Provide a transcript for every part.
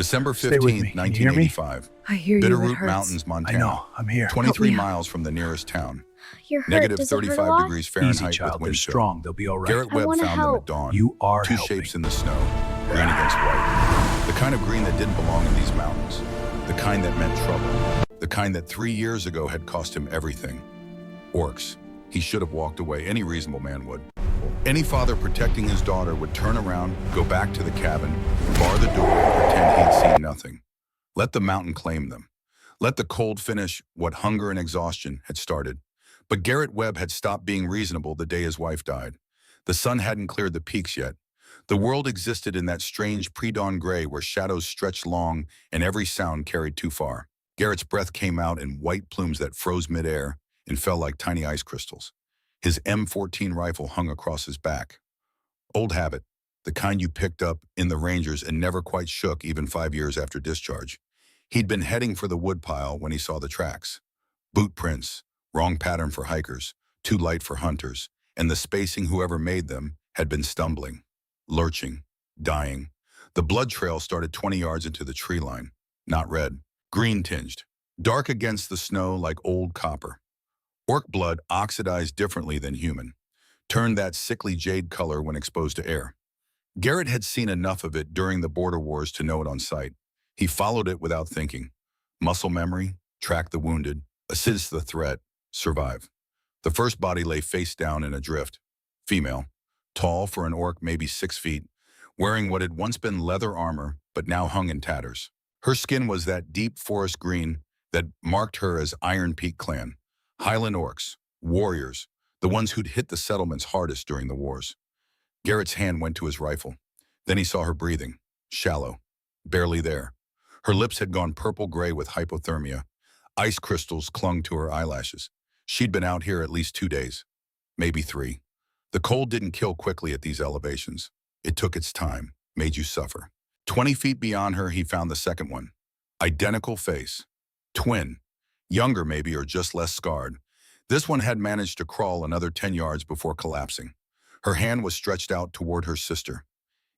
Stay with me. 15th, Can you hear me? 1985. I hear you. It Bitterroot hurts. Mountains, I Montana. know. I'm here. 23 Help me out. miles from the nearest town. You're hurt. Negative Does it hurt a 35 lot? degrees Easy, Fahrenheit child. with They're wind chill. strong. They'll be all right. Garrett I Webb wanna found them help. at dawn. You are Two helping. shapes in the snow, green against white. The kind of green that didn't belong in these mountains. The kind that meant trouble. The kind that 3 years ago had cost him everything. Orcs. He should have walked away. Any reasonable man would. Any father protecting his daughter would turn around, go back to the cabin, bar the door, and pretend he'd seen nothing. Let the mountain claim them. Let the cold finish what hunger and exhaustion had started. But Garrett Webb had stopped being reasonable the day his wife died. The sun hadn't cleared the peaks yet. The world existed in that strange pre-dawn gray where shadows stretched long and every sound carried too far. Garrett's breath came out in white plumes that froze midair and fell like tiny ice crystals. His M14 rifle hung across his back. Old habit, the kind you picked up in the Rangers and never quite shook even 5 years after discharge. He'd been heading for the woodpile when he saw the tracks. Boot prints, wrong pattern for hikers, too light for hunters, and the spacing whoever made them had been stumbling, lurching, dying. The blood trail started 20 yards into the tree line, not red, green tinged, dark against the snow like old copper. Orc blood oxidized differently than human, turned that sickly jade color when exposed to air. Garrett had seen enough of it during the border wars to know it on sight. He followed it without thinking. Muscle memory, track the wounded, assist the threat, survive. The first body lay face down in a drift. Female, tall for an orc maybe 6 feet, wearing what had once been leather armor but now hung in tatters. Her skin was that deep forest green that marked her as Iron Peak Clan. Highland orcs, warriors, the ones who'd hit the settlements hardest during the wars. Garrett's hand went to his rifle. Then he saw her breathing, shallow, barely there. Her lips had gone purple-gray with hypothermia. Ice crystals clung to her eyelashes. She'd been out here at least 2 days, maybe 3. The cold didn't kill quickly at these elevations. It took its time, made you suffer. 20 feet beyond her, he found the second one. Identical face. Twin. Younger maybe, or just less scarred. This one had managed to crawl another 10 yards before collapsing. Her hand was stretched out toward her sister.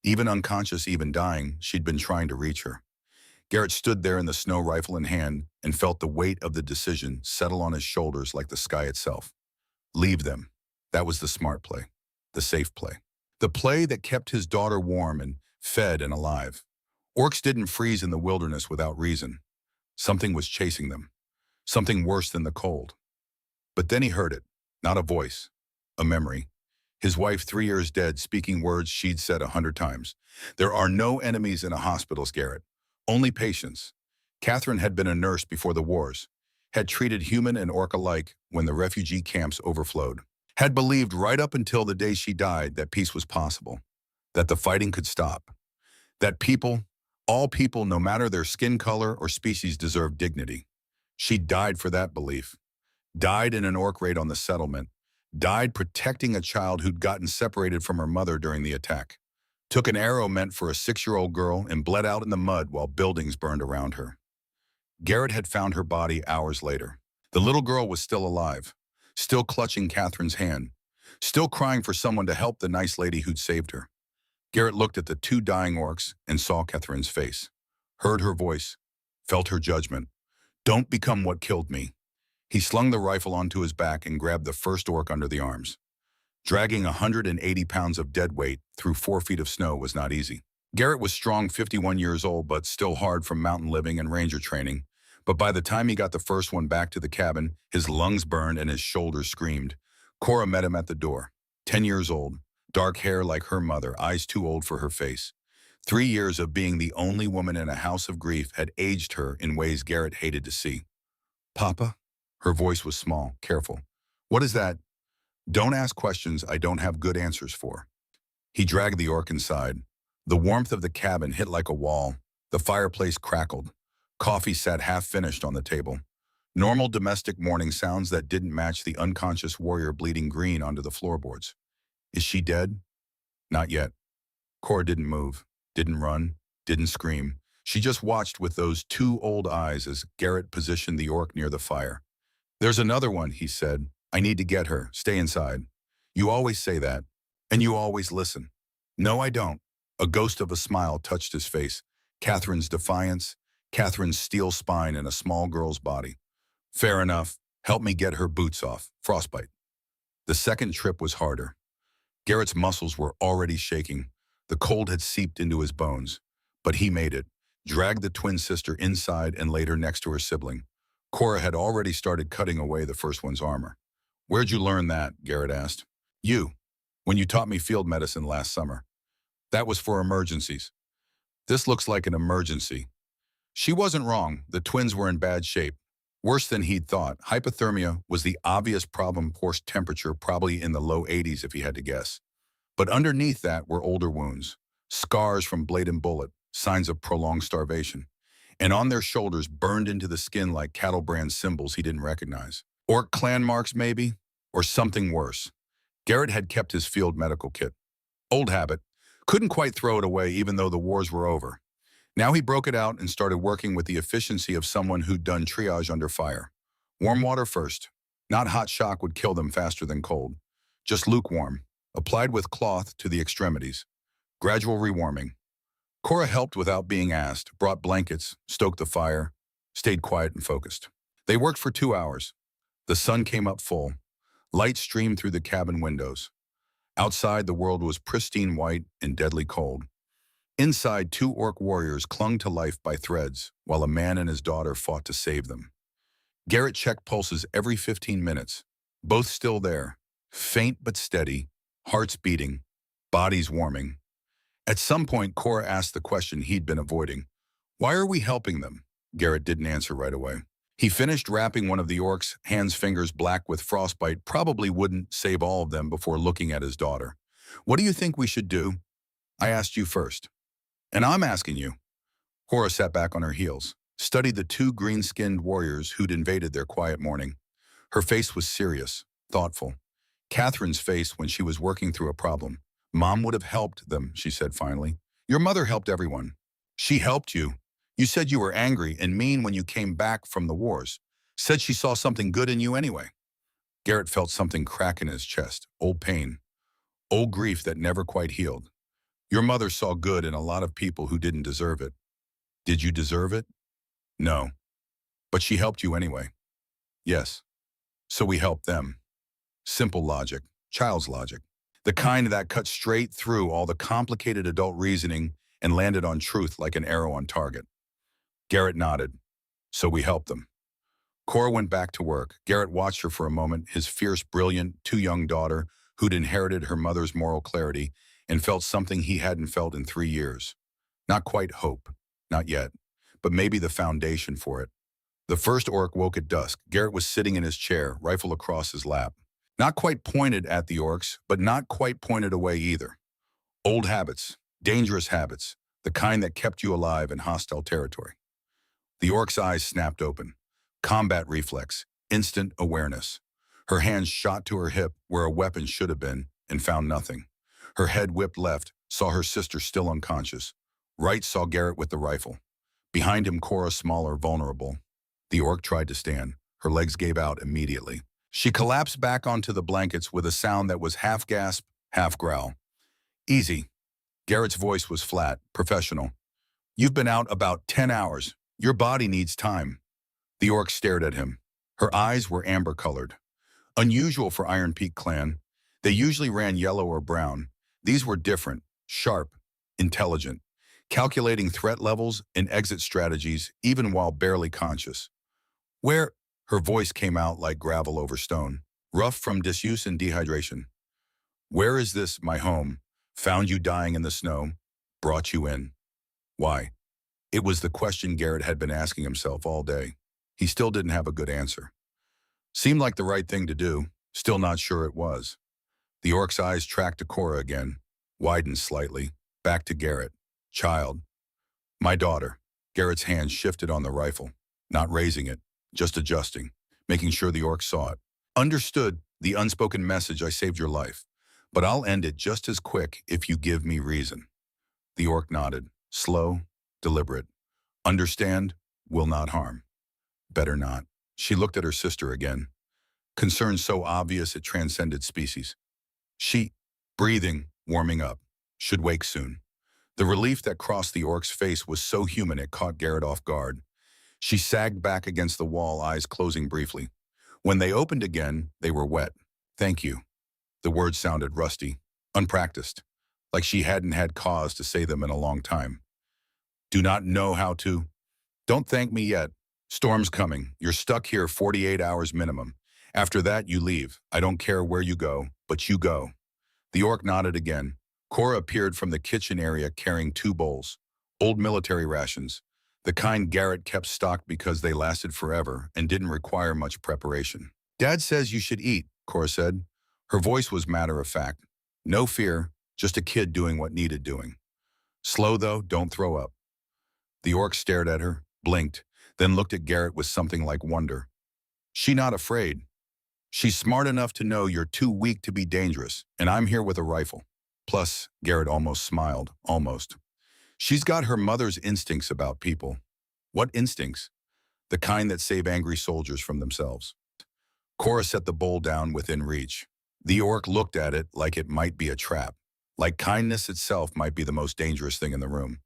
Even unconscious, even dying, she'd been trying to reach her. Garrett stood there in the snow, rifle in hand, and felt the weight of the decision settle on his shoulders like the sky itself. Leave them. That was the smart play, the safe play. The play that kept his daughter warm and fed and alive. Orcs didn't freeze in the wilderness without reason. Something was chasing them. Something worse than the cold. But then he heard it, not a voice, a memory. His wife, 3 years dead, speaking words she'd said 100 times. There are no enemies in a hospital, Garrett. Only patients. Catherine had been a nurse before the wars, had treated human and orc alike when the refugee camps overflowed, had believed right up until the day she died that peace was possible, that the fighting could stop, that people, all people, no matter their skin color or species, deserved dignity. She died for that belief, died in an orc raid on the settlement, died protecting a child who'd gotten separated from her mother during the attack. Took an arrow meant for a 6-year-old girl and bled out in the mud while buildings burned around her. Garrett had found her body hours later. The little girl was still alive, still clutching Catherine's hand, still crying for someone to help the nice lady who'd saved her. Garrett looked at the 2 dying orcs and saw Catherine's face, heard her voice, felt her judgment. Don't become what killed me. He slung the rifle onto his back and grabbed the first orc under the arms. Dragging 180 pounds of dead weight through 4 feet of snow was not easy. Garrett was strong, 51 years old, but still hard from mountain living and ranger training. But by the time he got the first one back to the cabin, his lungs burned and his shoulders screamed. Cora met him at the door. 10 years old, dark hair like her mother, eyes too old for her face. 3 years of being the only woman in a house of grief had aged her in ways Garrett hated to see. Papa? Her voice was small, careful. What is that? Don't ask questions I don't have good answers for. He dragged the orc inside. The warmth of the cabin hit like a wall. The fireplace crackled. Coffee sat half-finished on the table. Normal domestic morning sounds that didn't match the unconscious warrior bleeding green onto the floorboards. Is she dead? Not yet. Cora didn't move, didn't run, didn't scream. She just watched with those 2 old eyes as Garrett positioned the orc near the fire. There's another one, he said. I need to get her. Stay inside. You always say that, and you always listen. No, I don't. A ghost of a smile touched his face. Catherine's defiance, Catherine's steel spine in a small girl's body. Fair enough. Help me get her boots off. Frostbite. The second trip was harder. Garrett's muscles were already shaking. The cold had seeped into his bones. But he made it, dragged the twin sister inside and laid her next to her sibling. Cora had already started cutting away the first one's armor. Where'd you learn that? Garrett asked. You, when you taught me field medicine last summer. That was for emergencies. This looks like an emergency. She wasn't wrong. The twins were in bad shape. Worse than he'd thought. Hypothermia was the obvious problem, coarse temperature, probably in the low 80s if he had to guess. But underneath that were older wounds, scars from blade and bullet, signs of prolonged starvation. And on their shoulders, burned into the skin like cattle brand symbols he didn't recognize. Orc clan marks, maybe? Or something worse. Garrett had kept his field medical kit. Old habit. Couldn't quite throw it away even though the wars were over. Now he broke it out and started working with the efficiency of someone who'd done triage under fire. Warm water first. Not hot shock would kill them faster than cold. Just lukewarm, applied with cloth to the extremities. Gradual rewarming. Cora helped without being asked, brought blankets, stoked the fire, stayed quiet and focused. They worked for 2 hours. The sun came up full. Light streamed through the cabin windows. Outside, the world was pristine white and deadly cold. Inside, 2 orc warriors clung to life by threads, while a man and his daughter fought to save them. Garrett checked pulses every 15 minutes. Both still there, faint but steady, hearts beating, bodies warming. At some point, Cora asked the question he'd been avoiding. Why are we helping them? Garrett didn't answer right away. He finished wrapping one of the orcs, hands fingers black with frostbite, probably wouldn't save all of them before looking at his daughter. What do you think we should do? I asked you first. And I'm asking you. Cora sat back on her heels, studied the 2 green-skinned warriors who'd invaded their quiet morning. Her face was serious, thoughtful. Catherine's face when she was working through a problem. Mom would have helped them, she said finally. Your mother helped everyone. She helped you. You said you were angry and mean when you came back from the wars. Said she saw something good in you anyway. Garrett felt something crack in his chest, old pain, old grief that never quite healed. Your mother saw good in a lot of people who didn't deserve it. Did you deserve it? No. But she helped you anyway. Yes. So we helped them. Simple logic, child's logic. The kind that cut straight through all the complicated adult reasoning and landed on truth like an arrow on target. Garrett nodded. So we helped them. Cora went back to work. Garrett watched her for a moment, his fierce, brilliant, too young daughter who'd inherited her mother's moral clarity and felt something he hadn't felt in 3 years. Not quite hope, not yet, but maybe the foundation for it. The first orc woke at dusk. Garrett was sitting in his chair, rifle across his lap. Not quite pointed at the orcs, but not quite pointed away either. Old habits, dangerous habits, the kind that kept you alive in hostile territory. The orc's eyes snapped open. Combat reflex, instant awareness. Her hands shot to her hip where a weapon should have been and found nothing. Her head whipped left, saw her sister still unconscious. Right saw Garrett with the rifle. Behind him, Cora, smaller, vulnerable. The orc tried to stand. Her legs gave out immediately. She collapsed back onto the blankets with a sound that was half gasp, half growl. Easy. Garrett's voice was flat, professional. You've been out about 10 hours. Your body needs time. The orc stared at him. Her eyes were amber-colored. Unusual for Iron Peak clan. They usually ran yellow or brown. These were different, sharp, intelligent, calculating threat levels and exit strategies even while barely conscious. Where? Her voice came out like gravel over stone, rough from disuse and dehydration. Where is this, my home? Found you dying in the snow, brought you in. Why? It was the question Garrett had been asking himself all day. He still didn't have a good answer. Seemed like the right thing to do, still not sure it was. The orc's eyes tracked to Cora again, widened slightly, back to Garrett. Child. My daughter. Garrett's hand shifted on the rifle, not raising it, just adjusting, making sure the orc saw it. Understood the unspoken message, I saved your life, but I'll end it just as quick if you give me reason. The orc nodded, slow, deliberate. Understand, will not harm. Better not. She looked at her sister again. Concern so obvious it transcended species. She, breathing, warming up, should wake soon. The relief that crossed the orc's face was so human it caught Garrett off guard. She sagged back against the wall, eyes closing briefly. When they opened again, they were wet. Thank you. The words sounded rusty, unpracticed, like she hadn't had cause to say them in a long time. Do not know how to. Don't thank me yet. Storm's coming. You're stuck here 48 hours minimum. After that, you leave. I don't care where you go, but you go. The orc nodded again. Cora appeared from the kitchen area carrying 2 bowls. Old military rations. The kind Garrett kept stocked because they lasted forever and didn't require much preparation. Dad says you should eat, Cora said. Her voice was matter-of-fact. No fear, just a kid doing what needed doing. Slow though, don't throw up. The orc stared at her, blinked, then looked at Garrett with something like wonder. She not afraid. She's smart enough to know you're too weak to be dangerous, and I'm here with a rifle. Plus, Garrett almost smiled, almost. She's got her mother's instincts about people. What instincts? The kind that save angry soldiers from themselves. Cora set the bowl down within reach. The orc looked at it like it might be a trap, like kindness itself might be the most dangerous thing in the room.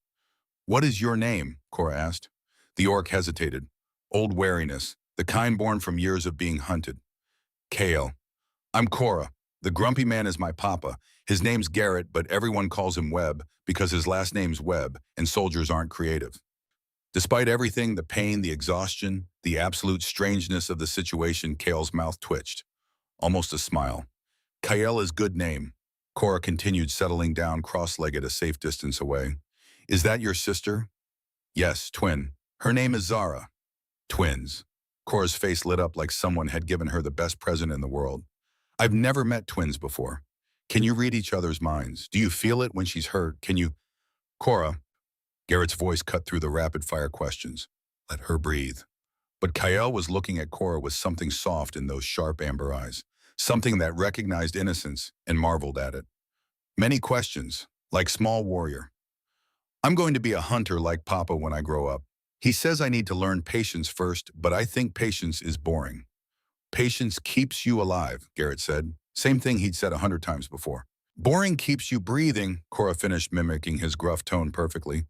What is your name? Cora asked. The orc hesitated. Old wariness, the kind born from years of being hunted. Kale. I'm Cora. The grumpy man is my papa. His name's Garrett, but everyone calls him Webb because his last name's Webb, and soldiers aren't creative. Despite everything, the pain, the exhaustion, the absolute strangeness of the situation, Kale's mouth twitched. Almost a smile. Kyle is good name. Cora continued, settling down cross-legged a safe distance away. Is that your sister? Yes, twin. Her name is Zara. Twins. Cora's face lit up like someone had given her the best present in the world. I've never met twins before. Can you read each other's minds? Do you feel it when she's hurt? Can you... Cora. Garrett's voice cut through the rapid-fire questions. Let her breathe. But Kyle was looking at Cora with something soft in those sharp amber eyes, something that recognized innocence and marveled at it. Many questions, like small warrior. I'm going to be a hunter like Papa when I grow up. He says I need to learn patience first, but I think patience is boring. Patience keeps you alive, Garrett said. Same thing he'd said 100 times before. Boring keeps you breathing, Cora finished, mimicking his gruff tone perfectly.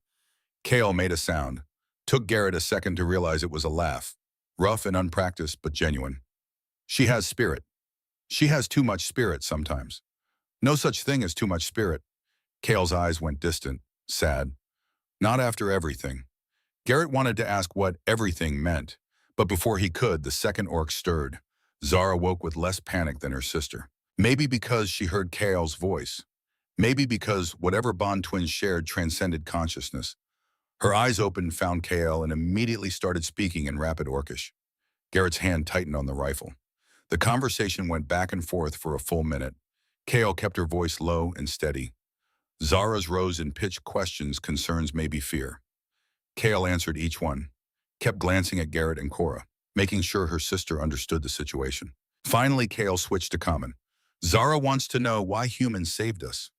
Kale made a sound. Took Garrett a second to realize it was a laugh. Rough and unpracticed, but genuine. She has spirit. She has too much spirit sometimes. No such thing as too much spirit. Kale's eyes went distant, sad. Not after everything. Garrett wanted to ask what everything meant, but before he could, the second orc stirred. Zara woke with less panic than her sister. Maybe because she heard Kale's voice. Maybe because whatever bond twins shared transcended consciousness. Her eyes opened, found Kale, and immediately started speaking in rapid orcish. Garrett's hand tightened on the rifle. The conversation went back and forth for a full minute. Kale kept her voice low and steady. Zara's rose in pitched questions, concerns, maybe fear. Kale answered each one, kept glancing at Garrett and Cora, making sure her sister understood the situation. Finally, Kale switched to common. Zara wants to know why humans saved us.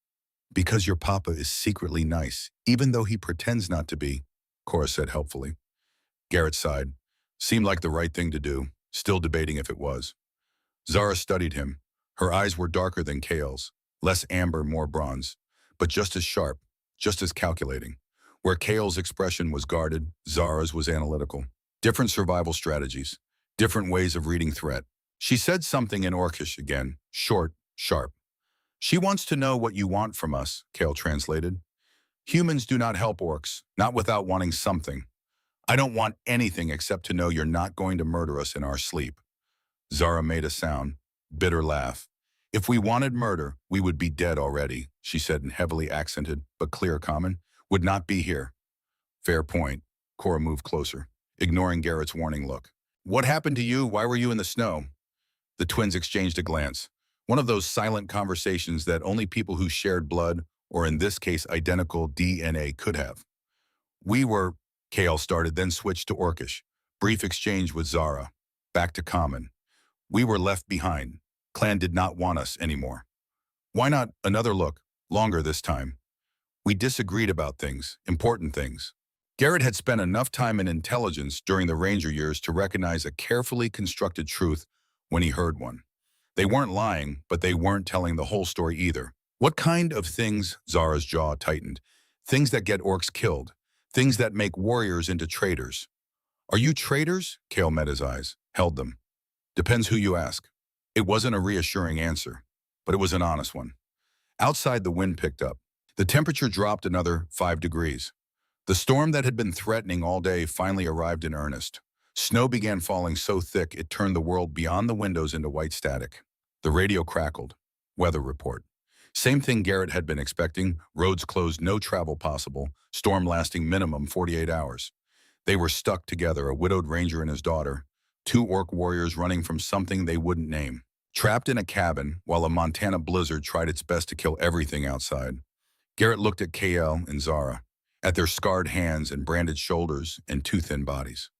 Because your papa is secretly nice, even though he pretends not to be, Cora said helpfully. Garrett sighed. Seemed like the right thing to do, still debating if it was. Zara studied him. Her eyes were darker than Kale's, less amber, more bronze, but just as sharp, just as calculating. Where Kale's expression was guarded, Zara's was analytical. Different survival strategies, different ways of reading threat. She said something in Orcish again, short, sharp. She wants to know what you want from us, Kale translated. Humans do not help orcs, not without wanting something. I don't want anything except to know you're not going to murder us in our sleep. Zara made a sound, bitter laugh. If we wanted murder, we would be dead already, she said in heavily accented but clear common. Would not be here. Fair point. Cora moved closer, ignoring Garrett's warning look. What happened to you? Why were you in the snow? The twins exchanged a glance. One of those silent conversations that only people who shared blood, or in this case identical DNA, could have. We were, Kale started, then switched to Orcish. Brief exchange with Zara. Back to common. We were left behind. Clan did not want us anymore. Why not another look, longer this time? We disagreed about things, important things. Garrett had spent enough time in intelligence during the Ranger years to recognize a carefully constructed truth when he heard one. They weren't lying, but they weren't telling the whole story either. What kind of things? Zara's jaw tightened. Things that get orcs killed. Things that make warriors into traitors. Are you traitors? Kale met his eyes, held them. Depends who you ask. It wasn't a reassuring answer, but it was an honest one. Outside, the wind picked up. The temperature dropped another 5 degrees. The storm that had been threatening all day finally arrived in earnest. Snow began falling so thick it turned the world beyond the windows into white static. The radio crackled. Weather report. Same thing Garrett had been expecting. Roads closed, no travel possible. Storm lasting minimum 48 hours. They were stuck together, a widowed ranger and his daughter. 2 orc warriors running from something they wouldn't name. Trapped in a cabin while a Montana blizzard tried its best to kill everything outside. Garrett looked at KL and Zara, at their scarred hands and branded shoulders and too thin bodies.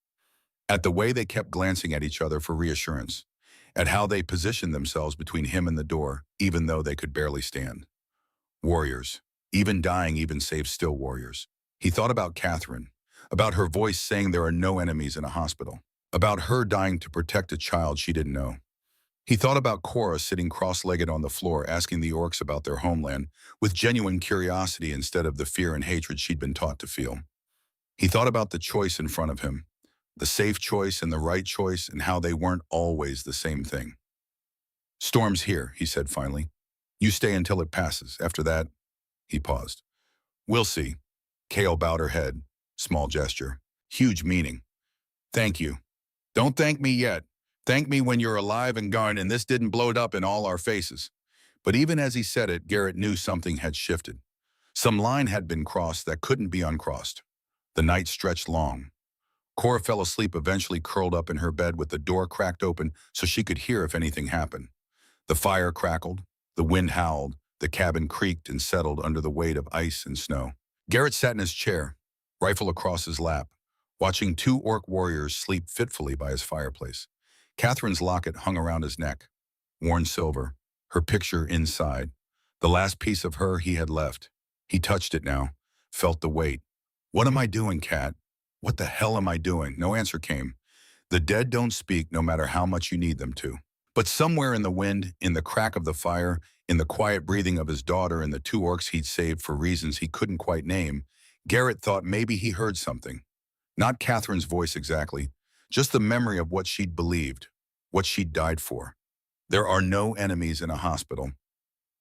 At the way they kept glancing at each other for reassurance. At how they positioned themselves between him and the door, even though they could barely stand. Warriors. Even dying, even safe, still warriors. He thought about Catherine, about her voice saying there are no enemies in a hospital, about her dying to protect a child she didn't know. He thought about Cora sitting cross-legged on the floor asking the orcs about their homeland with genuine curiosity instead of the fear and hatred she'd been taught to feel. He thought about the choice in front of him, the safe choice and the right choice, and how they weren't always the same thing. Storm's here, he said finally. You stay until it passes. After that, he paused. We'll see. Kale bowed her head. Small gesture. Huge meaning. Thank you. Don't thank me yet. Thank me when you're alive and gone and this didn't blow it up in all our faces. But even as he said it, Garrett knew something had shifted. Some line had been crossed that couldn't be uncrossed. The night stretched long. Cora fell asleep, eventually curled up in her bed with the door cracked open so she could hear if anything happened. The fire crackled, the wind howled, the cabin creaked and settled under the weight of ice and snow. Garrett sat in his chair, rifle across his lap, watching 2 orc warriors sleep fitfully by his fireplace. Catherine's locket hung around his neck, worn silver, her picture inside, the last piece of her he had left. He touched it now, felt the weight. What am I doing, Cat? What the hell am I doing? No answer came. The dead don't speak no matter how much you need them to. But somewhere in the wind, in the crack of the fire, in the quiet breathing of his daughter and the 2 orcs he'd saved for reasons he couldn't quite name, Garrett thought maybe he heard something. Not Catherine's voice exactly, just the memory of what she'd believed, what she'd died for. There are no enemies in a hospital,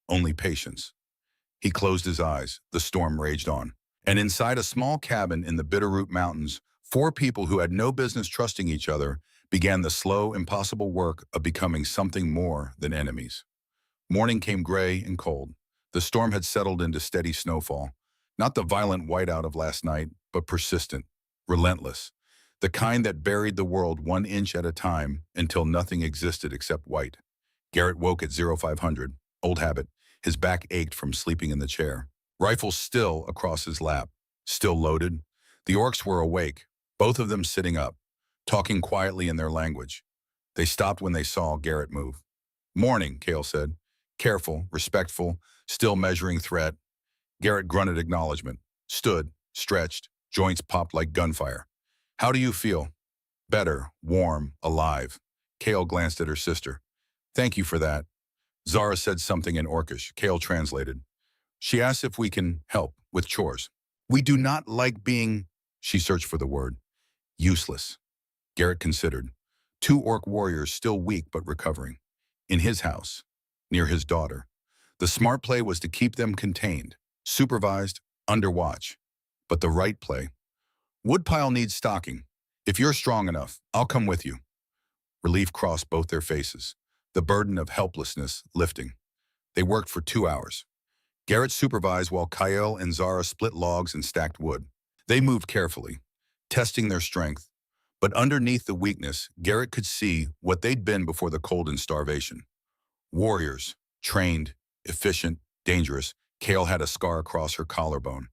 only patients. He closed his eyes. The storm raged on. And inside a small cabin in the Bitterroot Mountains, 4 people who had no business trusting each other began the slow, impossible work of becoming something more than enemies. Morning came gray and cold. The storm had settled into steady snowfall. Not the violent whiteout of last night, but persistent, relentless. The kind that buried the world 1 inch at a time until nothing existed except white. Garrett woke at 0500, old habit. His back ached from sleeping in the chair. Rifle still across his lap, still loaded. The orcs were awake, both of them sitting up, talking quietly in their language. They stopped when they saw Garrett move. Morning, Kale said. Careful, respectful, still measuring threat. Garrett grunted acknowledgement, stood, stretched, joints popped like gunfire. How do you feel? Better, warm, alive. Kale glanced at her sister. Thank you for that. Zara said something in Orcish. Kale translated. She asked if we can help with chores. We do not like being, she searched for the word, useless. Garrett considered. 2 orc warriors still weak but recovering. In his house, near his daughter. The smart play was to keep them contained, supervised, under watch. But the right play. Woodpile needs stocking. If you're strong enough, I'll come with you. Relief crossed both their faces, the burden of helplessness lifting. They worked for 2 hours. Garrett supervised while Kyle and Zara split logs and stacked wood. They moved carefully, testing their strength. But underneath the weakness, Garrett could see what they'd been before the cold and starvation. Warriors, trained, efficient, dangerous. Kale had a scar across her collarbone.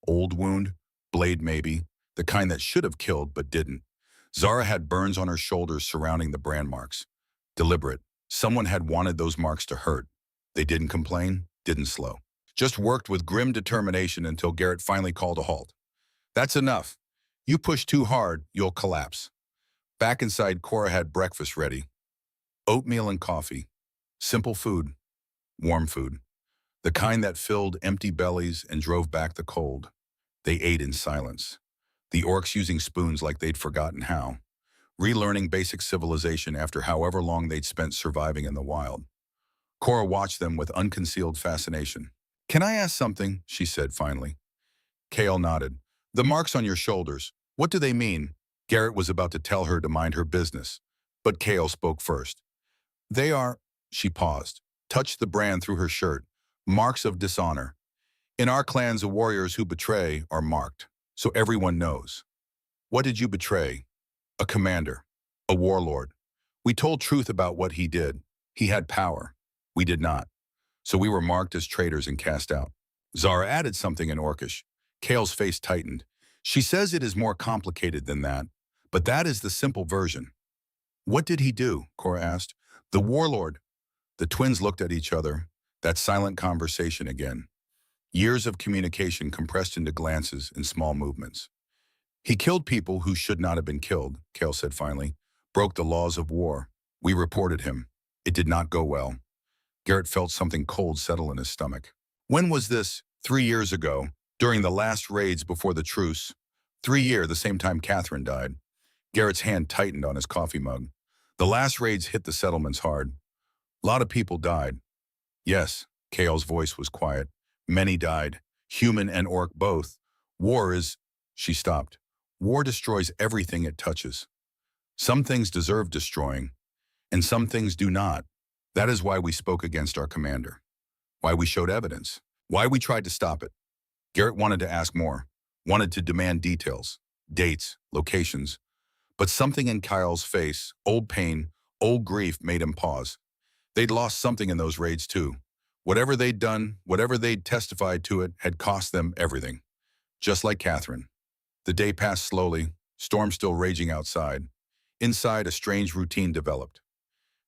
Old wound, blade maybe, the kind that should have killed but didn't. Zara had burns on her shoulders surrounding the brand marks. Deliberate. Someone had wanted those marks to hurt. They didn't complain, didn't slow. Just worked with grim determination until Garrett finally called a halt. That's enough. You push too hard, you'll collapse. Back inside, Cora had breakfast ready. Oatmeal and coffee. Simple food. Warm food. The kind that filled empty bellies and drove back the cold. They ate in silence. The orcs using spoons like they'd forgotten how, relearning basic civilization after however long they'd spent surviving in the wild. Cora watched them with unconcealed fascination. "Can I ask something?" she said finally. Kale nodded. "The marks on your shoulders, what do they mean?" Garrett was about to tell her to mind her business, but Kale spoke first. "They are," she paused, touched the brand through her shirt, "marks of dishonor. In our clans, the warriors who betray are marked, so everyone knows. What did you betray? A commander, a warlord. We told truth about what he did. He had power. We did not. So we were marked as traitors and cast out." Zara added something in Orcish. Kale's face tightened. "She says it is more complicated than that, but that is the simple version." "What did he do?" Cora asked. "The warlord." The twins looked at each other. That silent conversation again. Years of communication compressed into glances and small movements. "He killed people who should not have been killed," Kale said finally. "Broke the laws of war. We reported him. It did not go well." Garrett felt something cold settle in his stomach. "When was this?" 3 years ago, during the last raids before the truce. 3 years, the same time Catherine died. Garrett's hand tightened on his coffee mug. "The last raids hit the settlements hard. A lot of people died." "Yes," Kale's voice was quiet. "Many died, human and orc both. War is—" She stopped. "War destroys everything it touches. Some things deserve destroying, and some things do not. That is why we spoke against our commander. Why we showed evidence. Why we tried to stop it." Garrett wanted to ask more, wanted to demand details, dates, locations. But something in Kyle's face, old pain, old grief, made him pause. They'd lost something in those raids too. Whatever they'd done, whatever they'd testified to it, had cost them everything. Just like Catherine. The day passed slowly, storm still raging outside. Inside, a strange routine developed.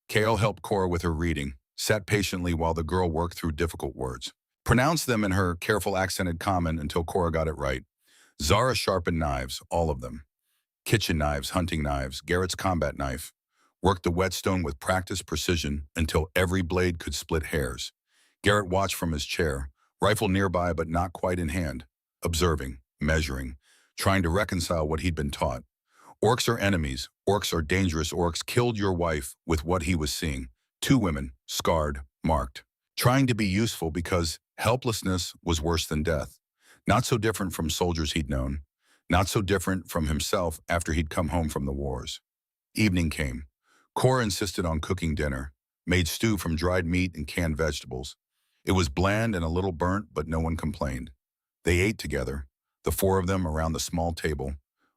Kale helped Cora with her reading, sat patiently while the girl worked through difficult words. Pronounced them in her careful accented common until Cora got it right. Zara sharpened knives, all of them. Kitchen knives, hunting knives, Garrett's combat knife. Worked the whetstone with practiced precision until every blade could split hairs. Garrett watched from his chair, rifle nearby but not quite in hand, observing, measuring, trying to reconcile what he'd been taught. Orcs are enemies. Orcs are dangerous. Orcs killed your wife with what he was seeing. 2 women, scarred, marked. Trying to be useful because helplessness was worse than death. Not so different from soldiers he'd known. Not so different from himself after he'd come home from the wars. Evening came. Cora insisted on cooking dinner, made stew from dried meat and canned vegetables. It was bland and a little burnt, but no one complained. They ate together, the 4 of them around the small table,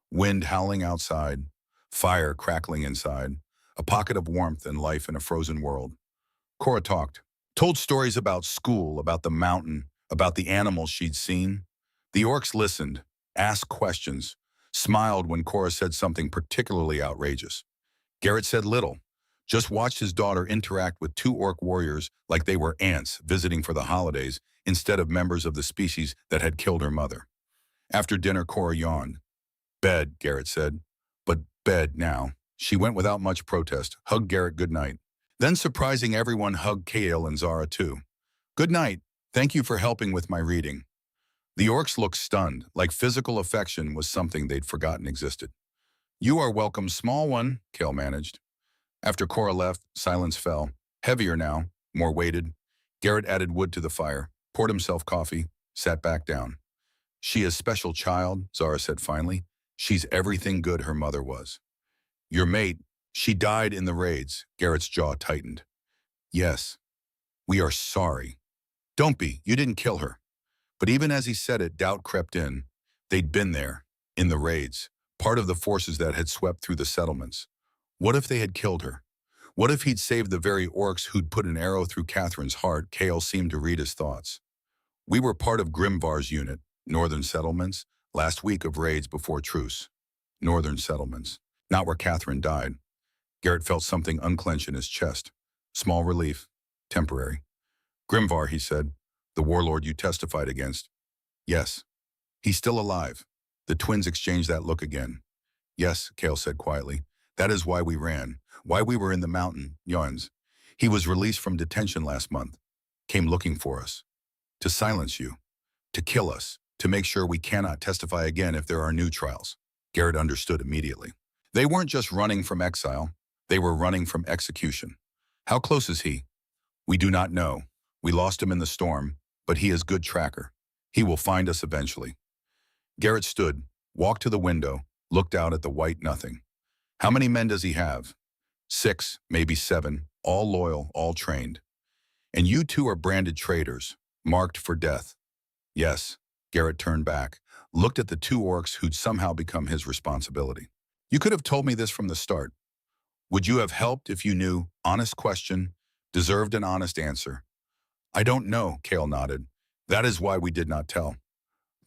wind howling outside, fire crackling inside, a pocket of warmth and life in a frozen world. Cora talked, told stories about school, about the mountain, about the animals she'd seen. The orcs listened, asked questions, smiled when Cora said something particularly outrageous. Garrett said little, just watched his daughter interact with 2 orc warriors like they were ants visiting for the holidays instead of members of the species that had killed her mother. After dinner, Cora yawned. "Bed," Garrett said. "But bed now." She went without much protest, hugged Garrett goodnight. Then, surprising everyone, hugged Kale and Zara too. "Good night. Thank you for helping with my reading." The orcs looked stunned, like physical affection was something they'd forgotten existed. "You are welcome, small one," Kale managed. After Cora left, silence fell. Heavier now, more weighted. Garrett added wood to the fire, poured himself coffee, sat back down. "She is special child," Zara said finally. "She's everything good her mother was." "Your mate, she died in the raids." Garrett's jaw tightened. "Yes. We are sorry." "Don't be. You didn't kill her." But even as he said it, doubt crept in. They'd been there, in the raids, part of the forces that had swept through the settlements. What if they had killed her? What if he'd saved the very orcs who'd put an arrow through Catherine's heart? Kale seemed to read his thoughts. "We were part of Grimvar's unit, northern settlements, last week of raids before truce. Northern settlements, not where Catherine died." Garrett felt something unclench in his chest. Small relief, temporary. "Grimvar," he said, "the warlord you testified against." "Yes. He's still alive." The twins exchanged that look again. "Yes," Kale said quietly. "That is why we ran, why we were in the mountain, Yawns. He was released from detention last month. Came looking for us. To silence you. To kill us. To make sure we cannot testify again if there are new trials. Garrett understood immediately. They weren't just running from exile. They were running from execution. How close is he? We do not know. We lost him in the storm, but he is good tracker. He will find us eventually. Garrett stood, walked to the window, looked out at the white nothing. How many men does he have? 6, maybe 7, all loyal, all trained. And you two are branded traitors, marked for death. Yes, Garrett turned back, looked at the 2 orcs who'd somehow become his responsibility. You could have told me this from the start. Would you have helped if you knew? Honest question, deserved an honest answer. I don't know, Kale nodded. That is why we did not tell.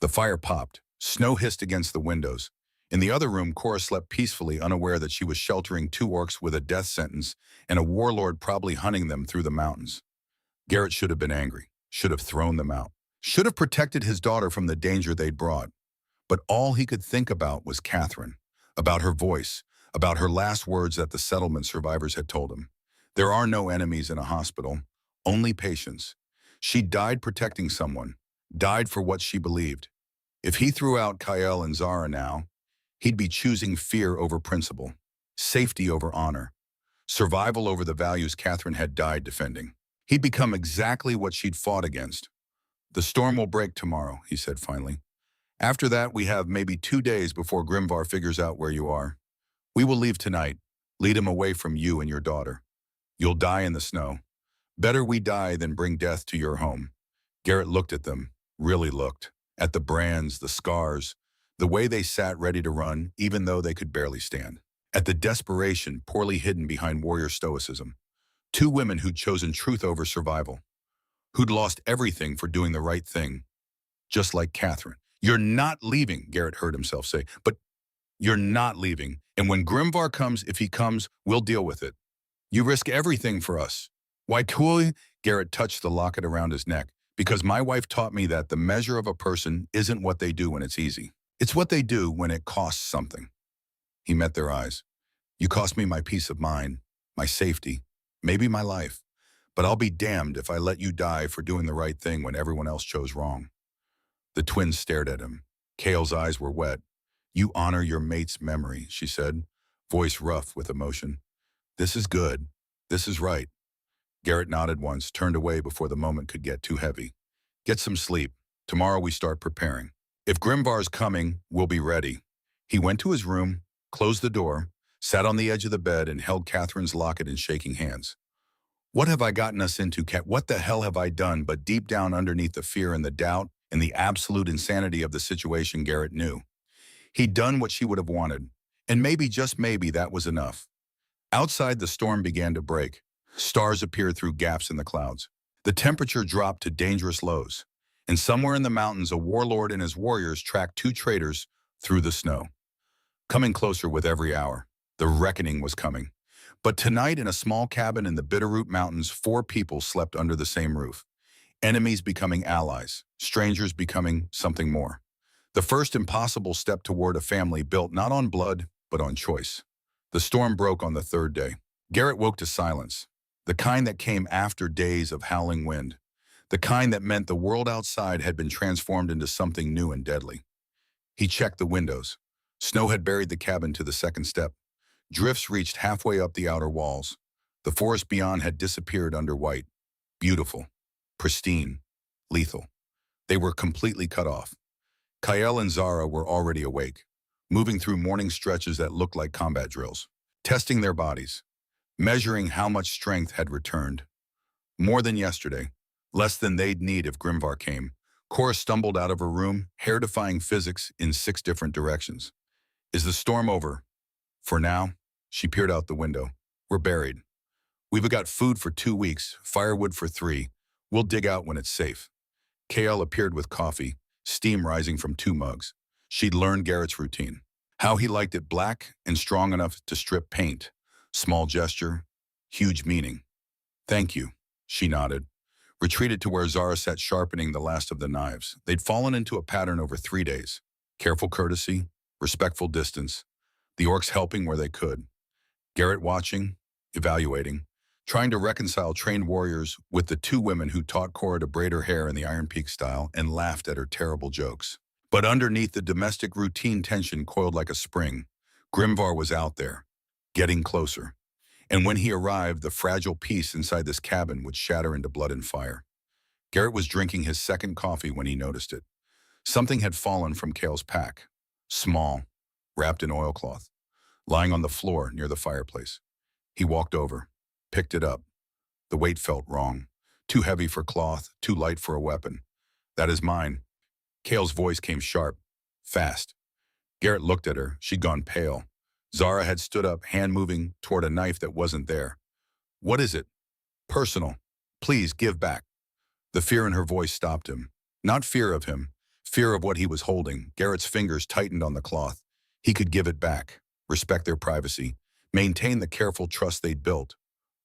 The fire popped. Snow hissed against the windows. In the other room, Cora slept peacefully, unaware that she was sheltering 2 orcs with a death sentence and a warlord probably hunting them through the mountains. Garrett should have been angry, should have thrown them out, should have protected his daughter from the danger they'd brought. But all he could think about was Catherine, about her voice, about her last words that the settlement survivors had told him. There are no enemies in a hospital, only patients. She died protecting someone, died for what she believed. If he threw out Kyle and Zara now, he'd be choosing fear over principle, safety over honor, survival over the values Catherine had died defending. He'd become exactly what she'd fought against. The storm will break tomorrow, he said finally. After that, we have maybe 2 days before Grimvar figures out where you are. We will leave tonight, lead him away from you and your daughter. You'll die in the snow. Better we die than bring death to your home. Garrett looked at them, really looked, at the brands, the scars, the way they sat ready to run, even though they could barely stand. At the desperation poorly hidden behind warrior stoicism. 2 women who'd chosen truth over survival, who'd lost everything for doing the right thing, just like Catherine. You're not leaving, Garrett heard himself say, but you're not leaving. And when Grimvar comes, if he comes, we'll deal with it. You risk everything for us. Why, cool? Garrett touched the locket around his neck. Because my wife taught me that the measure of a person isn't what they do when it's easy. It's what they do when it costs something. He met their eyes. You cost me my peace of mind, my safety, maybe my life. But I'll be damned if I let you die for doing the right thing when everyone else chose wrong. The twins stared at him. Kale's eyes were wet. You honor your mate's memory, she said, voice rough with emotion. This is good. This is right. Garrett nodded once, turned away before the moment could get too heavy. Get some sleep. Tomorrow we start preparing. If Grimvar's coming, we'll be ready. He went to his room, closed the door, sat on the edge of the bed and held Catherine's locket in shaking hands. What have I gotten us into, Cat? What the hell have I done? But deep down underneath the fear and the doubt and the absolute insanity of the situation, Garrett knew. He'd done what she would have wanted, and maybe, just maybe, that was enough. Outside, the storm began to break. Stars appeared through gaps in the clouds. The temperature dropped to dangerous lows, and somewhere in the mountains, a warlord and his warriors tracked 2 traitors through the snow. Coming closer with every hour, the reckoning was coming. But tonight, in a small cabin in the Bitterroot Mountains, 4 people slept under the same roof. Enemies becoming allies, strangers becoming something more. The first impossible step toward a family built not on blood, but on choice. The storm broke on the 3rd day. Garrett woke to silence, the kind that came after days of howling wind, the kind that meant the world outside had been transformed into something new and deadly. He checked the windows. Snow had buried the cabin to the 2nd step. Drifts reached halfway up the outer walls. The forest beyond had disappeared under white. Beautiful, pristine, lethal. They were completely cut off. Kyle and Zara were already awake, moving through morning stretches that looked like combat drills, testing their bodies, measuring how much strength had returned. More than yesterday, less than they'd need if Grimvar came. Cora stumbled out of her room, hair defying physics in 6 different directions. Is the storm over? For now, she peered out the window. We're buried. We've got food for 2 weeks, firewood for 3. We'll dig out when it's safe. Kale appeared with coffee, steam rising from 2 mugs. She'd learned Garrett's routine. How he liked it black and strong enough to strip paint. Small gesture, huge meaning. Thank you, she nodded. Retreated to where Zara sat sharpening the last of the knives. They'd fallen into a pattern over 3 days. Careful courtesy, respectful distance. The orcs helping where they could. Garrett watching, evaluating. trying to reconcile trained warriors with the two women who taught Cora to braid her hair in the Iron Peak style and laughed at her terrible jokes. But underneath the domestic routine tension coiled like a spring, Grimvar was out there, getting closer. And when he arrived, the fragile peace inside this cabin would shatter into blood and fire. Garrett was drinking his second coffee when he noticed it. Something had fallen from Cale's pack, small, wrapped in oilcloth, lying on the floor near the fireplace. He walked over, picked it up. The weight felt wrong. Too heavy for cloth, too light for a weapon. That is mine. Cale's voice came sharp, fast. Garrett looked at her. She'd gone pale. Zara had stood up, hand moving toward a knife that wasn't there. What is it? Personal. Please give back. The fear in her voice stopped him. Not fear of him, fear of what he was holding. Garrett's fingers tightened on the cloth. He could give it back, respect their privacy, maintain the careful trust they'd built.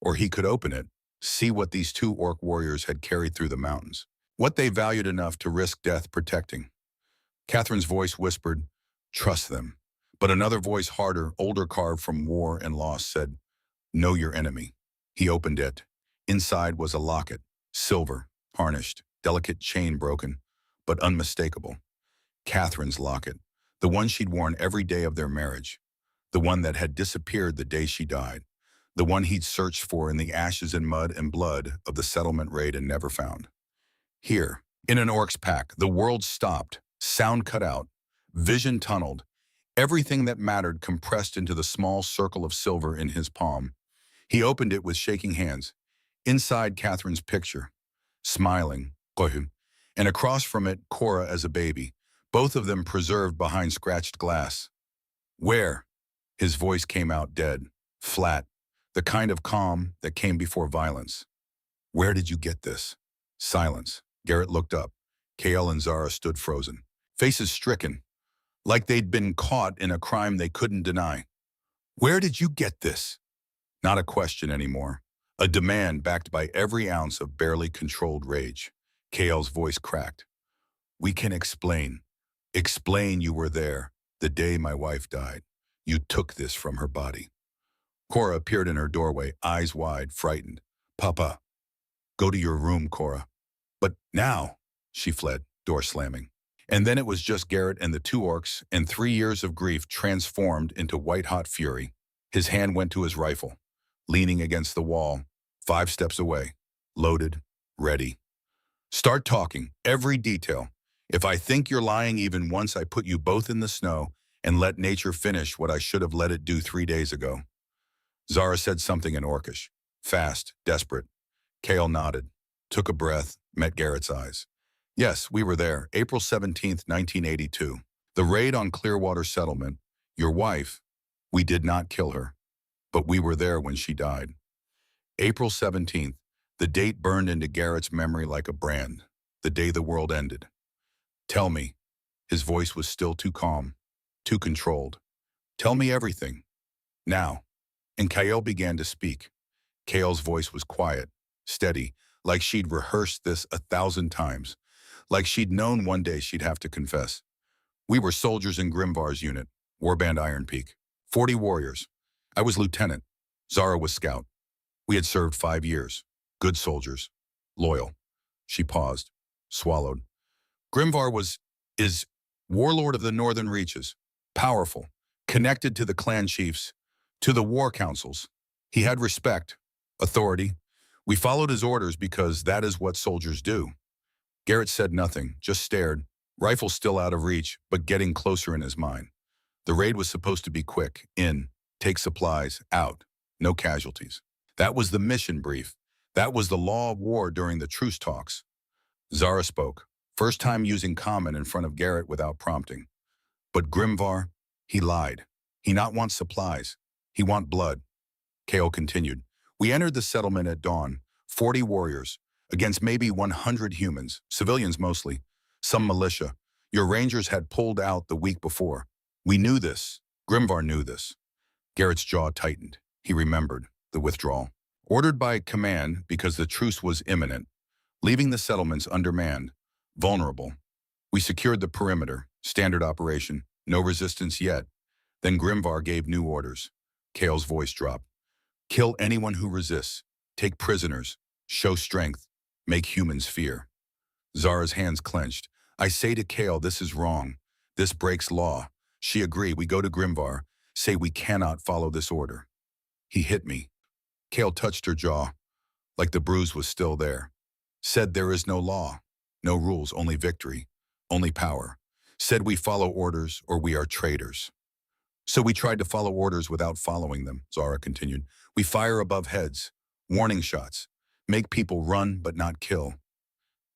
Or he could open it, see what these two orc warriors had carried through the mountains, what they valued enough to risk death protecting. Catherine's voice whispered, trust them. But another voice, harder, older, carved from war and loss, said, know your enemy. He opened it. Inside was a locket, silver, tarnished, delicate chain broken, but unmistakable. Catherine's locket, the one she'd worn every day of their marriage, the one that had disappeared the day she died, the one he'd searched for in the ashes and mud and blood of the settlement raid and never found. Here, in an orc's pack, the world stopped, sound cut out, vision tunneled, everything that mattered compressed into the small circle of silver in his palm. He opened it with shaking hands. Inside, Catherine's picture, smiling, and across from it, Cora as a baby, both of them preserved behind scratched glass. Where? His voice came out dead, flat, the kind of calm that came before violence. Where did you get this? Silence. Garrett looked up. Kale and Zara stood frozen, faces stricken, like they'd been caught in a crime they couldn't deny. Where did you get this? Not a question anymore. A demand backed by every ounce of barely controlled rage. Kale's voice cracked. We can explain. Explain you were there the day my wife died. You took this from her body. Cora appeared in her doorway, eyes wide, frightened. Papa, go to your room, Cora. But now, she fled, door slamming. And then it was just Garrett and the two orcs, and 3 years of grief transformed into white-hot fury. His hand went to his rifle, leaning against the wall, 5 steps away, loaded, ready. Start talking, every detail. If I think you're lying even once, I put you both in the snow and let nature finish what I should have let it do 3 days ago. Zara said something in Orcish, fast, desperate. Kale nodded, took a breath, met Garrett's eyes. Yes, we were there, April 17th, 1982. The raid on Clearwater Settlement. Your wife, we did not kill her, but we were there when she died. April 17th, the date burned into Garrett's memory like a brand, the day the world ended. Tell me. His voice was still too calm, too controlled. Tell me everything. Now. And Kale began to speak. Kale's voice was quiet, steady, like she'd rehearsed this 1,000 times, like she'd known one day she'd have to confess. We were soldiers in Grimvar's unit, Warband Iron Peak, 40 warriors. I was lieutenant. Zara was scout. We had served 5 years. Good soldiers. Loyal. She paused, swallowed. Grimvar is warlord of the northern reaches, powerful, connected to the clan chiefs, to the war councils. He had respect, authority. We followed his orders because that is what soldiers do. Garrett said nothing, just stared, rifle still out of reach, but getting closer in his mind. The raid was supposed to be quick, in, take supplies, out, no casualties. That was the mission brief. That was the law of war during the truce talks. Zara spoke, first time using common in front of Garrett without prompting. But Grimvar, he lied. He not want supplies. He want blood. Kale continued. We entered the settlement at dawn, 40 warriors, against maybe 100 humans, civilians mostly, some militia. Your rangers had pulled out the week before. We knew this. Grimvar knew this. Garrett's jaw tightened. He remembered the withdrawal. Ordered by command because the truce was imminent, leaving the settlements undermanned, vulnerable. We secured the perimeter, standard operation, no resistance yet. Then Grimvar gave new orders. Kale's voice dropped. Kill anyone who resists. Take prisoners, show strength, make humans fear. Zara's hands clenched. I say to Kale, this is wrong. This breaks law. She agreed. We go to Grimvar, say we cannot follow this order. He hit me. Kale touched her jaw, like the bruise was still there. Said there is no law, no rules, only victory, only power. Said we follow orders or we are traitors. So we tried to follow orders without following them, Zara continued. We fire above heads, warning shots, make people run but not kill.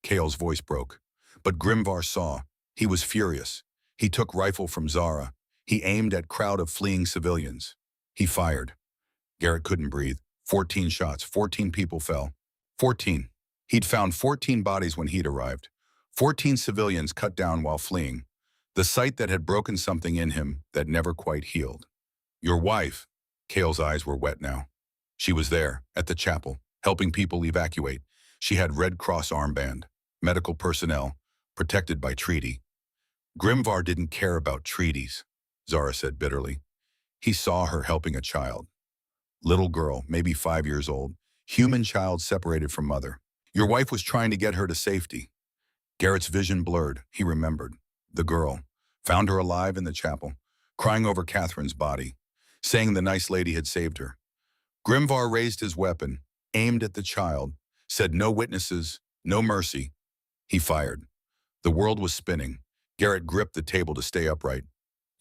Kale's voice broke. But Grimvar saw. He was furious. He took rifle from Zara. He aimed at crowd of fleeing civilians. He fired. Garrett couldn't breathe. 14 shots, 14 people fell. 14. He'd found 14 bodies when he'd arrived. 14 civilians cut down while fleeing. The sight that had broken something in him that never quite healed. Your wife. Kale's eyes were wet now. She was there, at the chapel, helping people evacuate. She had Red Cross armband, medical personnel, protected by treaty. Grimvar didn't care about treaties, Zara said bitterly. He saw her helping a child. Little girl, maybe 5 years old, human child separated from mother. Your wife was trying to get her to safety. Garrett's vision blurred. He remembered. The girl, found her alive in the chapel, crying over Catherine's body, saying the nice lady had saved her. Grimvar raised his weapon, aimed at the child, said no witnesses, no mercy. He fired. The world was spinning. Garrett gripped the table to stay upright.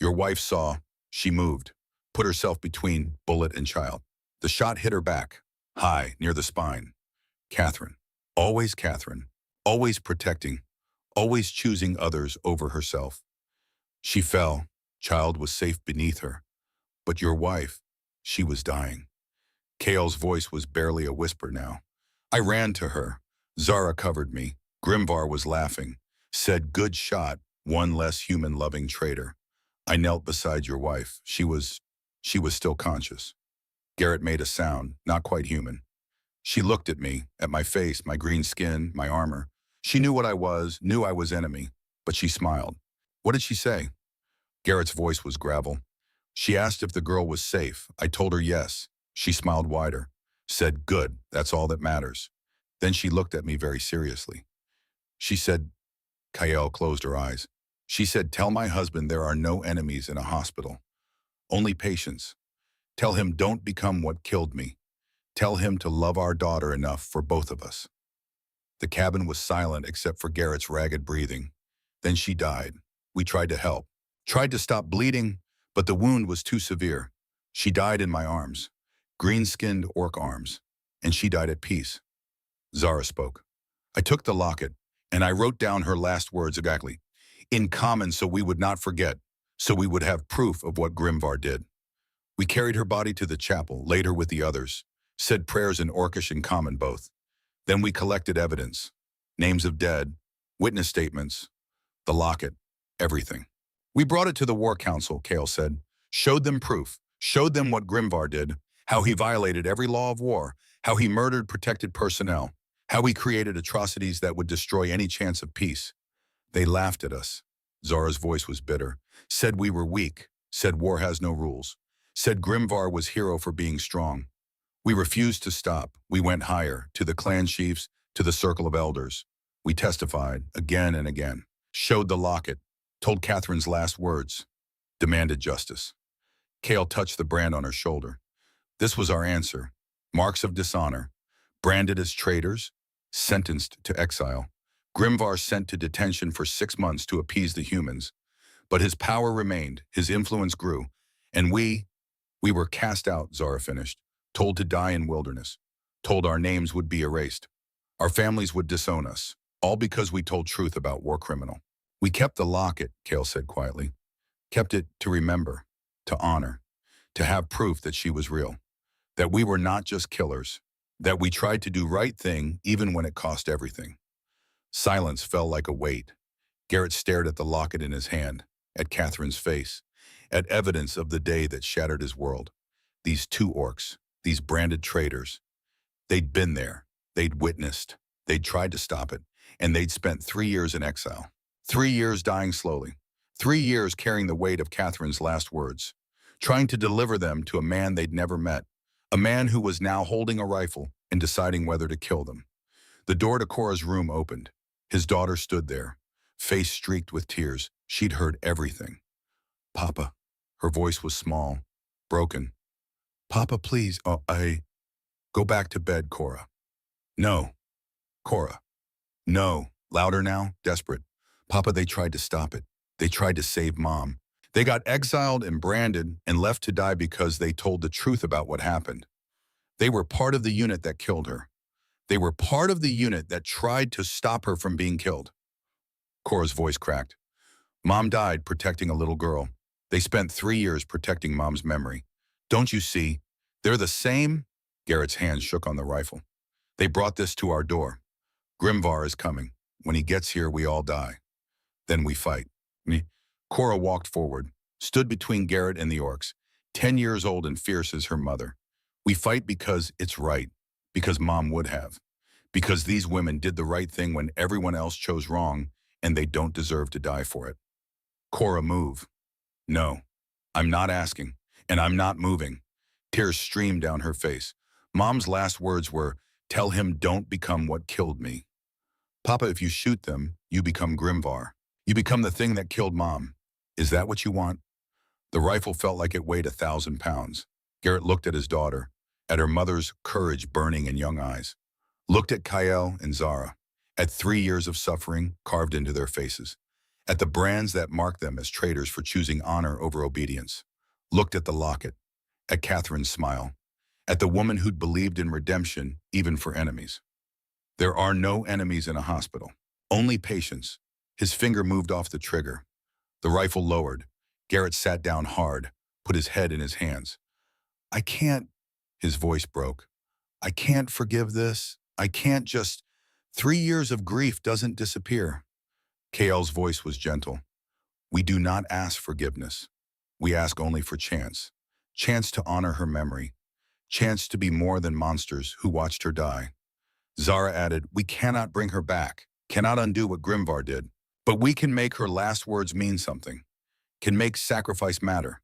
Your wife saw. She moved, put herself between bullet and child. The shot hit her back, high, near the spine. Catherine, always protecting, always choosing others over herself. She fell. Child was safe beneath her. But your wife, she was dying. Kale's voice was barely a whisper now. I ran to her. Zara covered me. Grimvar was laughing. Said, good shot, one less human-loving traitor. I knelt beside your wife. She was still conscious. Garrett made a sound, not quite human. She looked at me, at my face, my green skin, my armor. She knew what I was, knew I was enemy, but she smiled. What did she say? Garrett's voice was gravel. She asked if the girl was safe. I told her yes. She smiled wider. Said, good, that's all that matters. Then she looked at me very seriously. She said, Kael closed her eyes. She said, tell my husband there are no enemies in a hospital. Only patients. Tell him don't become what killed me. Tell him to love our daughter enough for both of us. The cabin was silent except for Garrett's ragged breathing. Then she died. We tried to help. Tried to stop bleeding, but the wound was too severe. She died in my arms. Green-skinned orc arms. And she died at peace. Zara spoke. I took the locket, and I wrote down her last words exactly. In common, so we would not forget, so we would have proof of what Grimvar did. We carried her body to the chapel, later with the others, said prayers in Orcish and common both. Then we collected evidence, names of dead, witness statements, the locket, everything. We brought it to the War Council, Kale said, showed them proof, showed them what Grimvar did, how he violated every law of war, how he murdered protected personnel, how he created atrocities that would destroy any chance of peace. They laughed at us. Zara's voice was bitter, said we were weak, said war has no rules, said Grimvar was hero for being strong. We refused to stop. We went higher, to the clan chiefs, to the circle of elders. We testified, again and again, showed the locket, told Catherine's last words, demanded justice. Kale touched the brand on her shoulder. This was our answer. Marks of dishonor, branded as traitors, sentenced to exile. Grimvar sent to detention for 6 months to appease the humans. But his power remained, his influence grew, and we were cast out, Zara finished, told to die in wilderness, told our names would be erased. Our families would disown us, all because we told truth about war criminal. We kept the locket, Kale said quietly, kept it to remember, to honor, to have proof that she was real, that we were not just killers, that we tried to do right thing even when it cost everything. Silence fell like a weight. Garrett stared at the locket in his hand, at Catherine's face, at evidence of the day that shattered his world. These two orcs, these branded traitors, they'd been there, they'd witnessed, they'd tried to stop it, and they'd spent 3 years in exile. 3 years dying slowly. 3 years carrying the weight of Catherine's last words, trying to deliver them to a man they'd never met, a man who was now holding a rifle, and deciding whether to kill them. The door to Cora's room opened. His daughter stood there, face streaked with tears. She'd heard everything. "Papa." Her voice was small, broken. "Papa, please." "Oh, Go back to bed, Cora." "No." "Cora." "No." Louder now, desperate. "Papa, they tried to stop it. They tried to save Mom. They got exiled and branded and left to die because they told the truth about what happened. They were part of the unit that killed her. They were part of the unit that tried to stop her from being killed." Cora's voice cracked. "Mom died protecting a little girl. They spent 3 years protecting Mom's memory. Don't you see? They're the same." Garrett's hands shook on the rifle. "They brought this to our door. Grimvar is coming. When he gets here, we all die. Then we fight." Cora walked forward, stood between Garrett and the orcs, 10 years old and fierce as her mother. "We fight because it's right, because Mom would have, because these women did the right thing when everyone else chose wrong, and they don't deserve to die for it." "Cora, move." "No, I'm not asking, and I'm not moving." Tears streamed down her face. Mom's last words were, "Tell him don't become what killed me." "Papa, if you shoot them, you become Grimvar. You become the thing that killed Mom. Is that what you want?" The rifle felt like it weighed 1,000 pounds. Garrett looked at his daughter, at her mother's courage burning in young eyes. Looked at Kyle and Zara, at 3 years of suffering carved into their faces, at the brands that marked them as traitors for choosing honor over obedience. Looked at the locket, at Catherine's smile, at the woman who'd believed in redemption even for enemies. There are no enemies in a hospital, only patience. His finger moved off the trigger. The rifle lowered. Garrett sat down hard, put his head in his hands. "I can't," his voice broke. "I can't forgive this. I can't just. 3 years of grief doesn't disappear." KL's voice was gentle. "We do not ask forgiveness. We ask only for chance. Chance to honor her memory. Chance to be more than monsters who watched her die." Zara added, "We cannot bring her back, cannot undo what Grimvar did, but we can make her last words mean something, can make sacrifice matter."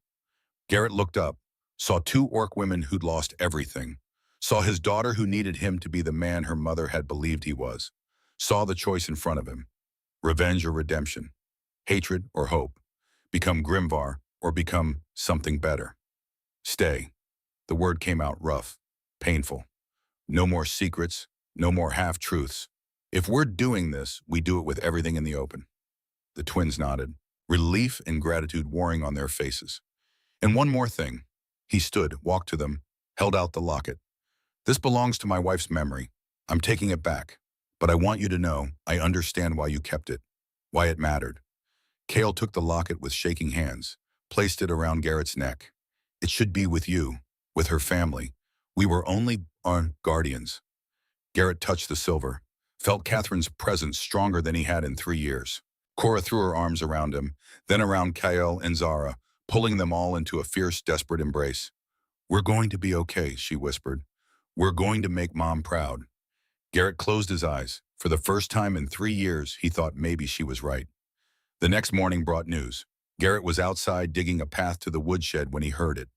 Garrett looked up, saw 2 orc women who'd lost everything, saw his daughter who needed him to be the man her mother had believed he was, saw the choice in front of him, revenge or redemption, hatred or hope, become Grimvar or become something better. "Stay." The word came out rough, painful. "No more secrets, no more half-truths. If we're doing this, we do it with everything in the open." The twins nodded, relief and gratitude warring on their faces. "And one more thing." He stood, walked to them, held out the locket. "This belongs to my wife's memory. I'm taking it back. But I want you to know I understand why you kept it, why it mattered." Kale took the locket with shaking hands, placed it around Garrett's neck. "It should be with you, with her family. We were only our guardians." Garrett touched the silver, felt Catherine's presence stronger than he had in 3 years. Cora threw her arms around him, then around Kyle and Zara, pulling them all into a fierce, desperate embrace. "We're going to be okay," she whispered. "We're going to make Mom proud." Garrett closed his eyes. For the first time in 3 years, he thought maybe she was right. The next morning brought news. Garrett was outside digging a path to the woodshed when he heard it.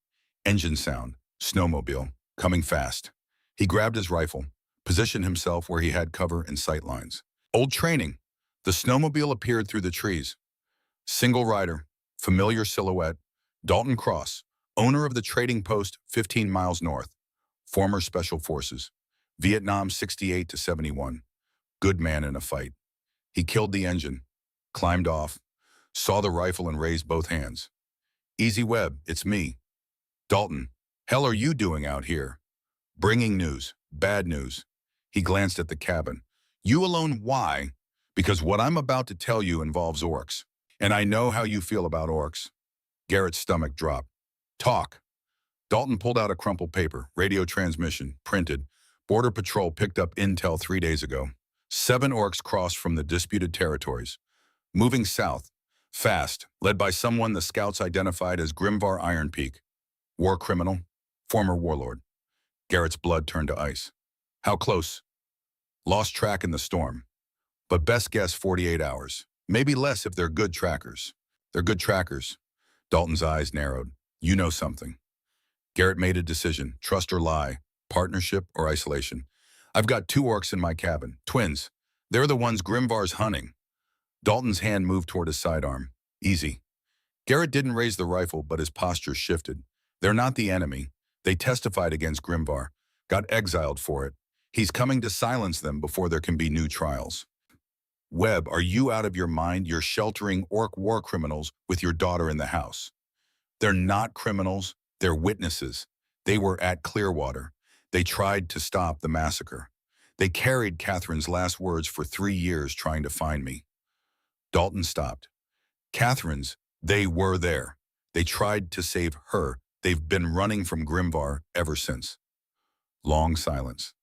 Engine sound, snowmobile, coming fast. He grabbed his rifle, positioned himself where he had cover and sight lines. Old training. The snowmobile appeared through the trees. Single rider, familiar silhouette, Dalton Cross, owner of the trading post 15 miles north, former Special Forces, Vietnam 68 to 71. Good man in a fight. He killed the engine, climbed off, saw the rifle and raised both hands. "Easy Webb, it's me." "Dalton, hell are you doing out here?" "Bringing news, bad news." He glanced at the cabin. "You alone, why?" "Because what I'm about to tell you involves orcs. And I know how you feel about orcs." Garrett's stomach dropped. "Talk." Dalton pulled out a crumpled paper, radio transmission, printed. Border Patrol picked up intel 3 days ago. 7 orcs crossed from the disputed territories, moving south, fast, led by someone the scouts identified as Grimvar Iron Peak. War criminal, former warlord. Garrett's blood turned to ice. "How close?" "Lost track in the storm. But best guess 48 hours. Maybe less if they're good trackers." "They're good trackers." Dalton's eyes narrowed. "You know something." Garrett made a decision, trust or lie, partnership or isolation. I've got two orcs in my cabin, twins. They're the ones Grimvar's hunting. Dalton's hand moved toward his sidearm. Easy. Garrett didn't raise the rifle, but his posture shifted. They're not the enemy. They testified against Grimvar, got exiled for it. He's coming to silence them before there can be new trials. Webb, are you out of your mind? You're sheltering orc war criminals with your daughter in the house. They're not criminals, they're witnesses. They were at Clearwater. They tried to stop the massacre. They carried Catherine's last words for 3 years trying to find me. Dalton stopped. Catherine's, they were there. They tried to save her. They've been running from Grimvar ever since. Long silence.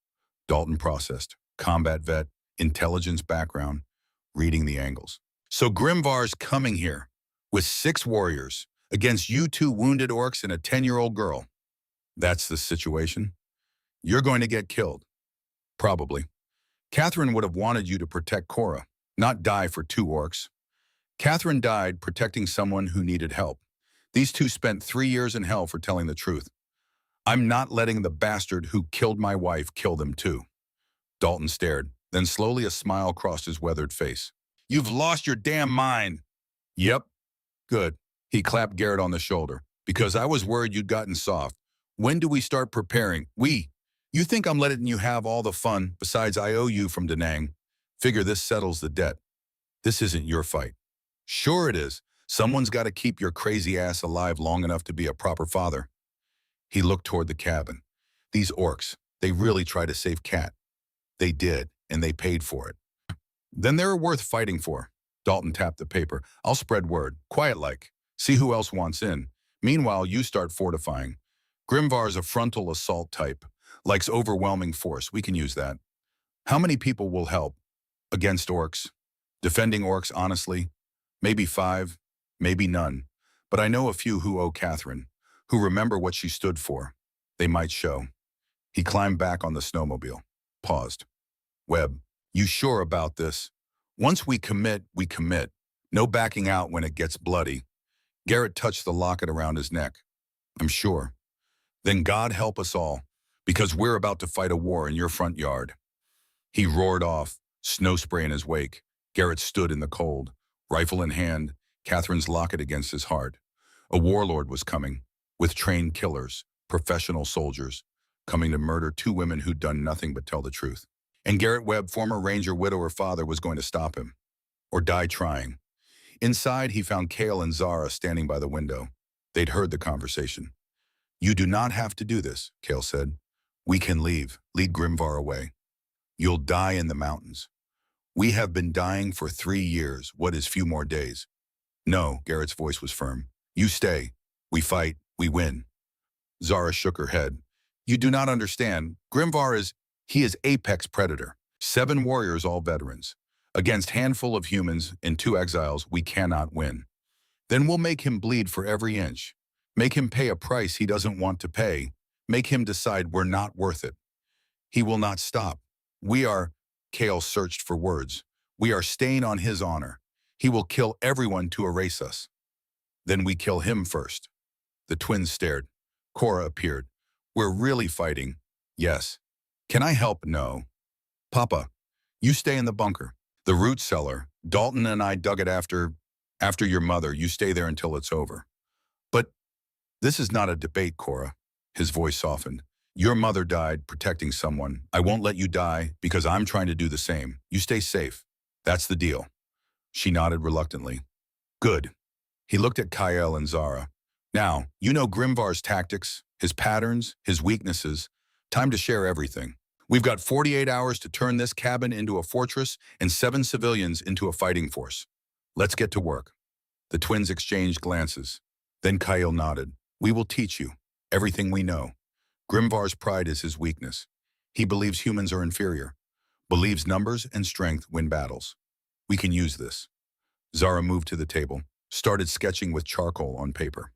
Dalton processed. Combat vet, intelligence background, reading the angles. So Grimvar's coming here with 6 warriors against you 2 wounded orcs and a 10-year-old girl. That's the situation. You're going to get killed. Probably. Catherine would have wanted you to protect Cora, not die for 2 orcs. Catherine died protecting someone who needed help. These 2 spent 3 years in hell for telling the truth. I'm not letting the bastard who killed my wife kill them too. Dalton stared, then slowly a smile crossed his weathered face. You've lost your damn mind. Yep. Good. He clapped Garrett on the shoulder. Because I was worried you'd gotten soft. When do we start preparing? You think I'm letting you have all the fun, besides I owe you from Da Nang. Figure this settles the debt. This isn't your fight. Sure it is. Someone's got to keep your crazy ass alive long enough to be a proper father. He looked toward the cabin. These orcs, they really tried to save Cat. They did, and they paid for it. Then they're worth fighting for. Dalton tapped the paper. I'll spread word, quiet-like. See who else wants in. Meanwhile, you start fortifying. Grimvar's a frontal assault type. Likes overwhelming force. We can use that. How many people will help? Against orcs? Defending orcs, honestly? Maybe 5, maybe none. But I know a few who owe Catherine, who remember what she stood for. They might show. He climbed back on the snowmobile. Paused. Webb, you sure about this? Once we commit, we commit. No backing out when it gets bloody. Garrett touched the locket around his neck. I'm sure. Then God help us all, because we're about to fight a war in your front yard. He roared off, snow spray in his wake. Garrett stood in the cold, rifle in hand, Catherine's locket against his heart. A warlord was coming, with trained killers, professional soldiers, coming to murder 2 women who'd done nothing but tell the truth. And Garrett Webb, former ranger widower father, was going to stop him, or die trying. Inside, he found Kale and Zara standing by the window. They'd heard the conversation. You do not have to do this, Kale said. We can leave, lead Grimvar away. You'll die in the mountains. We have been dying for 3 years. What is few more days? No, Garrett's voice was firm. You stay. We fight. We win. Zara shook her head. You do not understand. Grimvar he is apex predator. 7 warriors, all veterans. Against handful of humans and 2 exiles, we cannot win. Then we'll make him bleed for every inch. Make him pay a price he doesn't want to pay. Make him decide we're not worth it. He will not stop. Kale searched for words. We are staying on his honor. He will kill everyone to erase us. Then we kill him first. The twins stared. Cora appeared. We're really fighting. Yes. Can I help? No. Papa, you stay in the bunker. The root cellar. Dalton and I dug it after your mother. You stay there until it's over. But this is not a debate, Cora. His voice softened. Your mother died protecting someone. I won't let you die because I'm trying to do the same. You stay safe. That's the deal. She nodded reluctantly. Good. He looked at Kyle and Zara. Now, you know Grimvar's tactics, his patterns, his weaknesses. Time to share everything. We've got 48 hours to turn this cabin into a fortress and 7 civilians into a fighting force. Let's get to work. The twins exchanged glances. Then Kyle nodded. We will teach you everything we know. Grimvar's pride is his weakness. He believes humans are inferior, believes numbers and strength win battles. We can use this. Zara moved to the table, started sketching with charcoal on paper.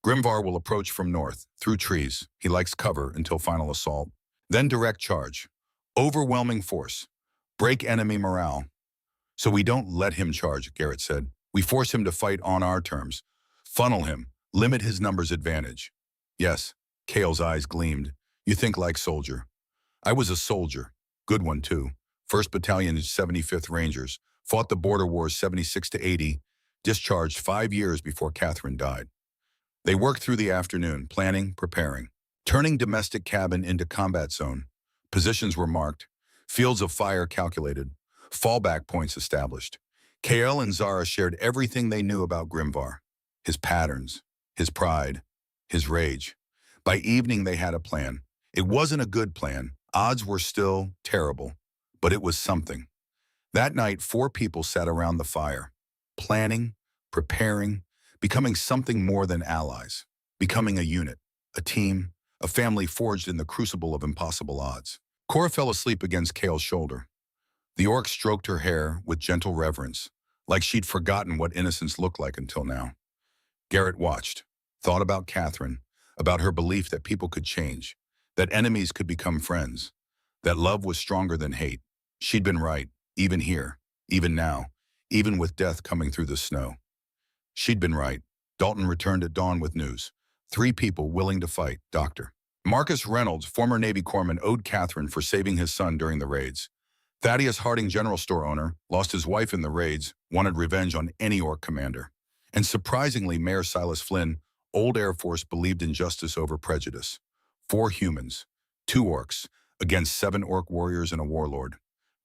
Grimvar will approach from north, through trees. He likes cover until final assault. Then direct charge. Overwhelming force. Break enemy morale. So we don't let him charge, Garrett said. We force him to fight on our terms. Funnel him. Limit his numbers advantage. Yes. Kale's eyes gleamed. You think like soldier. I was a soldier. Good one, too. 1st Battalion 75th Rangers fought the border wars 76 to 80, discharged 5 years before Catherine died. They worked through the afternoon, planning, preparing, turning domestic cabin into combat zone. Positions were marked, fields of fire calculated, fallback points established. KL and Zara shared everything they knew about Grimvar, his patterns, his pride, his rage. By evening, they had a plan. It wasn't a good plan. Odds were still terrible, but it was something. That night, 4 people sat around the fire, planning, preparing, becoming something more than allies, becoming a unit, a team, a family forged in the crucible of impossible odds. Cora fell asleep against Kale's shoulder. The orc stroked her hair with gentle reverence, like she'd forgotten what innocence looked like until now. Garrett watched, thought about Catherine, about her belief that people could change, that enemies could become friends, that love was stronger than hate. She'd been right, even here, even now, even with death coming through the snow. She'd been right. Dalton returned at dawn with news. 3 people willing to fight, Doctor. Marcus Reynolds, former Navy corpsman, owed Catherine for saving his son during the raids. Thaddeus Harding, general store owner, lost his wife in the raids, wanted revenge on any orc commander. And surprisingly, Mayor Silas Flynn, old Air Force, believed in justice over prejudice. 4 humans, 2 orcs, against 7 orc warriors and a warlord.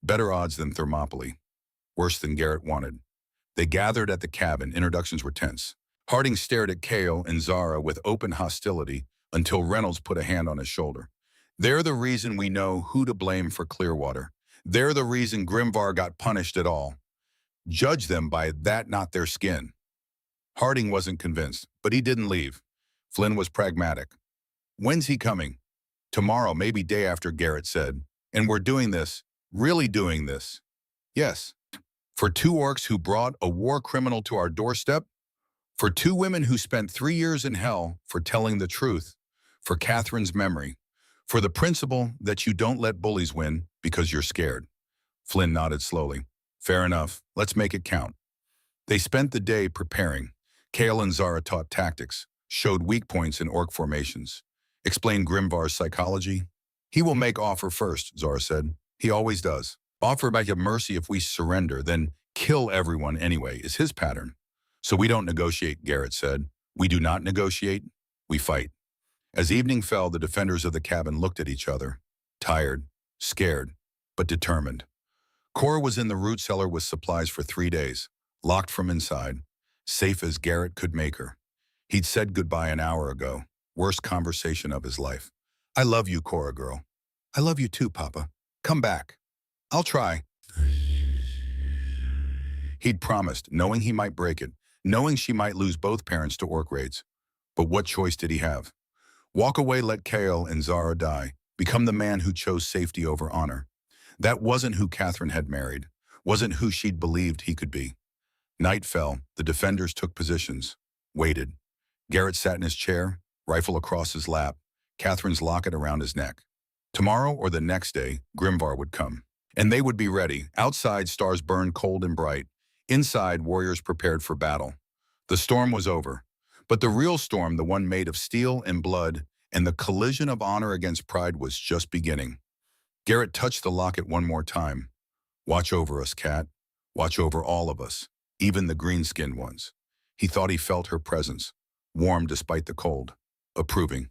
Better odds than Thermopylae. Worse than Garrett wanted. They gathered at the cabin. Introductions were tense. Harding stared at Kale and Zara with open hostility until Reynolds put a hand on his shoulder. They're the reason we know who to blame for Clearwater. They're the reason Grimvar got punished at all. Judge them by that, not their skin. Harding wasn't convinced, but he didn't leave. Flynn was pragmatic. When's he coming? Tomorrow, maybe day after, Garrett said. And we're doing this, really doing this. Yes. For 2 orcs who brought a war criminal to our doorstep, for 2 women who spent 3 years in hell for telling the truth, for Catherine's memory, for the principle that you don't let bullies win because you're scared. Flynn nodded slowly. Fair enough. Let's make it count. They spent the day preparing. Kale and Zara taught tactics, showed weak points in orc formations, explained Grimvar's psychology. He will make offer first, Zara said. He always does. Offer by mercy if we surrender, then kill everyone anyway, is his pattern. So we don't negotiate, Garrett said. We do not negotiate, we fight. As evening fell, the defenders of the cabin looked at each other, tired, scared, but determined. Cora was in the root cellar with supplies for 3 days, locked from inside, safe as Garrett could make her. He'd said goodbye an hour ago, worst conversation of his life. I love you, Cora girl. I love you too, Papa. Come back. I'll try. He'd promised, knowing he might break it, knowing she might lose both parents to orc raids. But what choice did he have? Walk away, let Kale and Zara die, become the man who chose safety over honor. That wasn't who Catherine had married, wasn't who she'd believed he could be. Night fell, the defenders took positions, waited. Garrett sat in his chair, rifle across his lap, Catherine's locket around his neck. Tomorrow or the next day, Grimvar would come. And they would be ready. Outside, stars burned cold and bright. Inside, warriors prepared for battle. The storm was over. But the real storm, the one made of steel and blood, and the collision of honor against pride, was just beginning. Garrett touched the locket one more time. Watch over us, Cat. Watch over all of us, even the green-skinned ones. He thought he felt her presence, warm despite the cold, approving.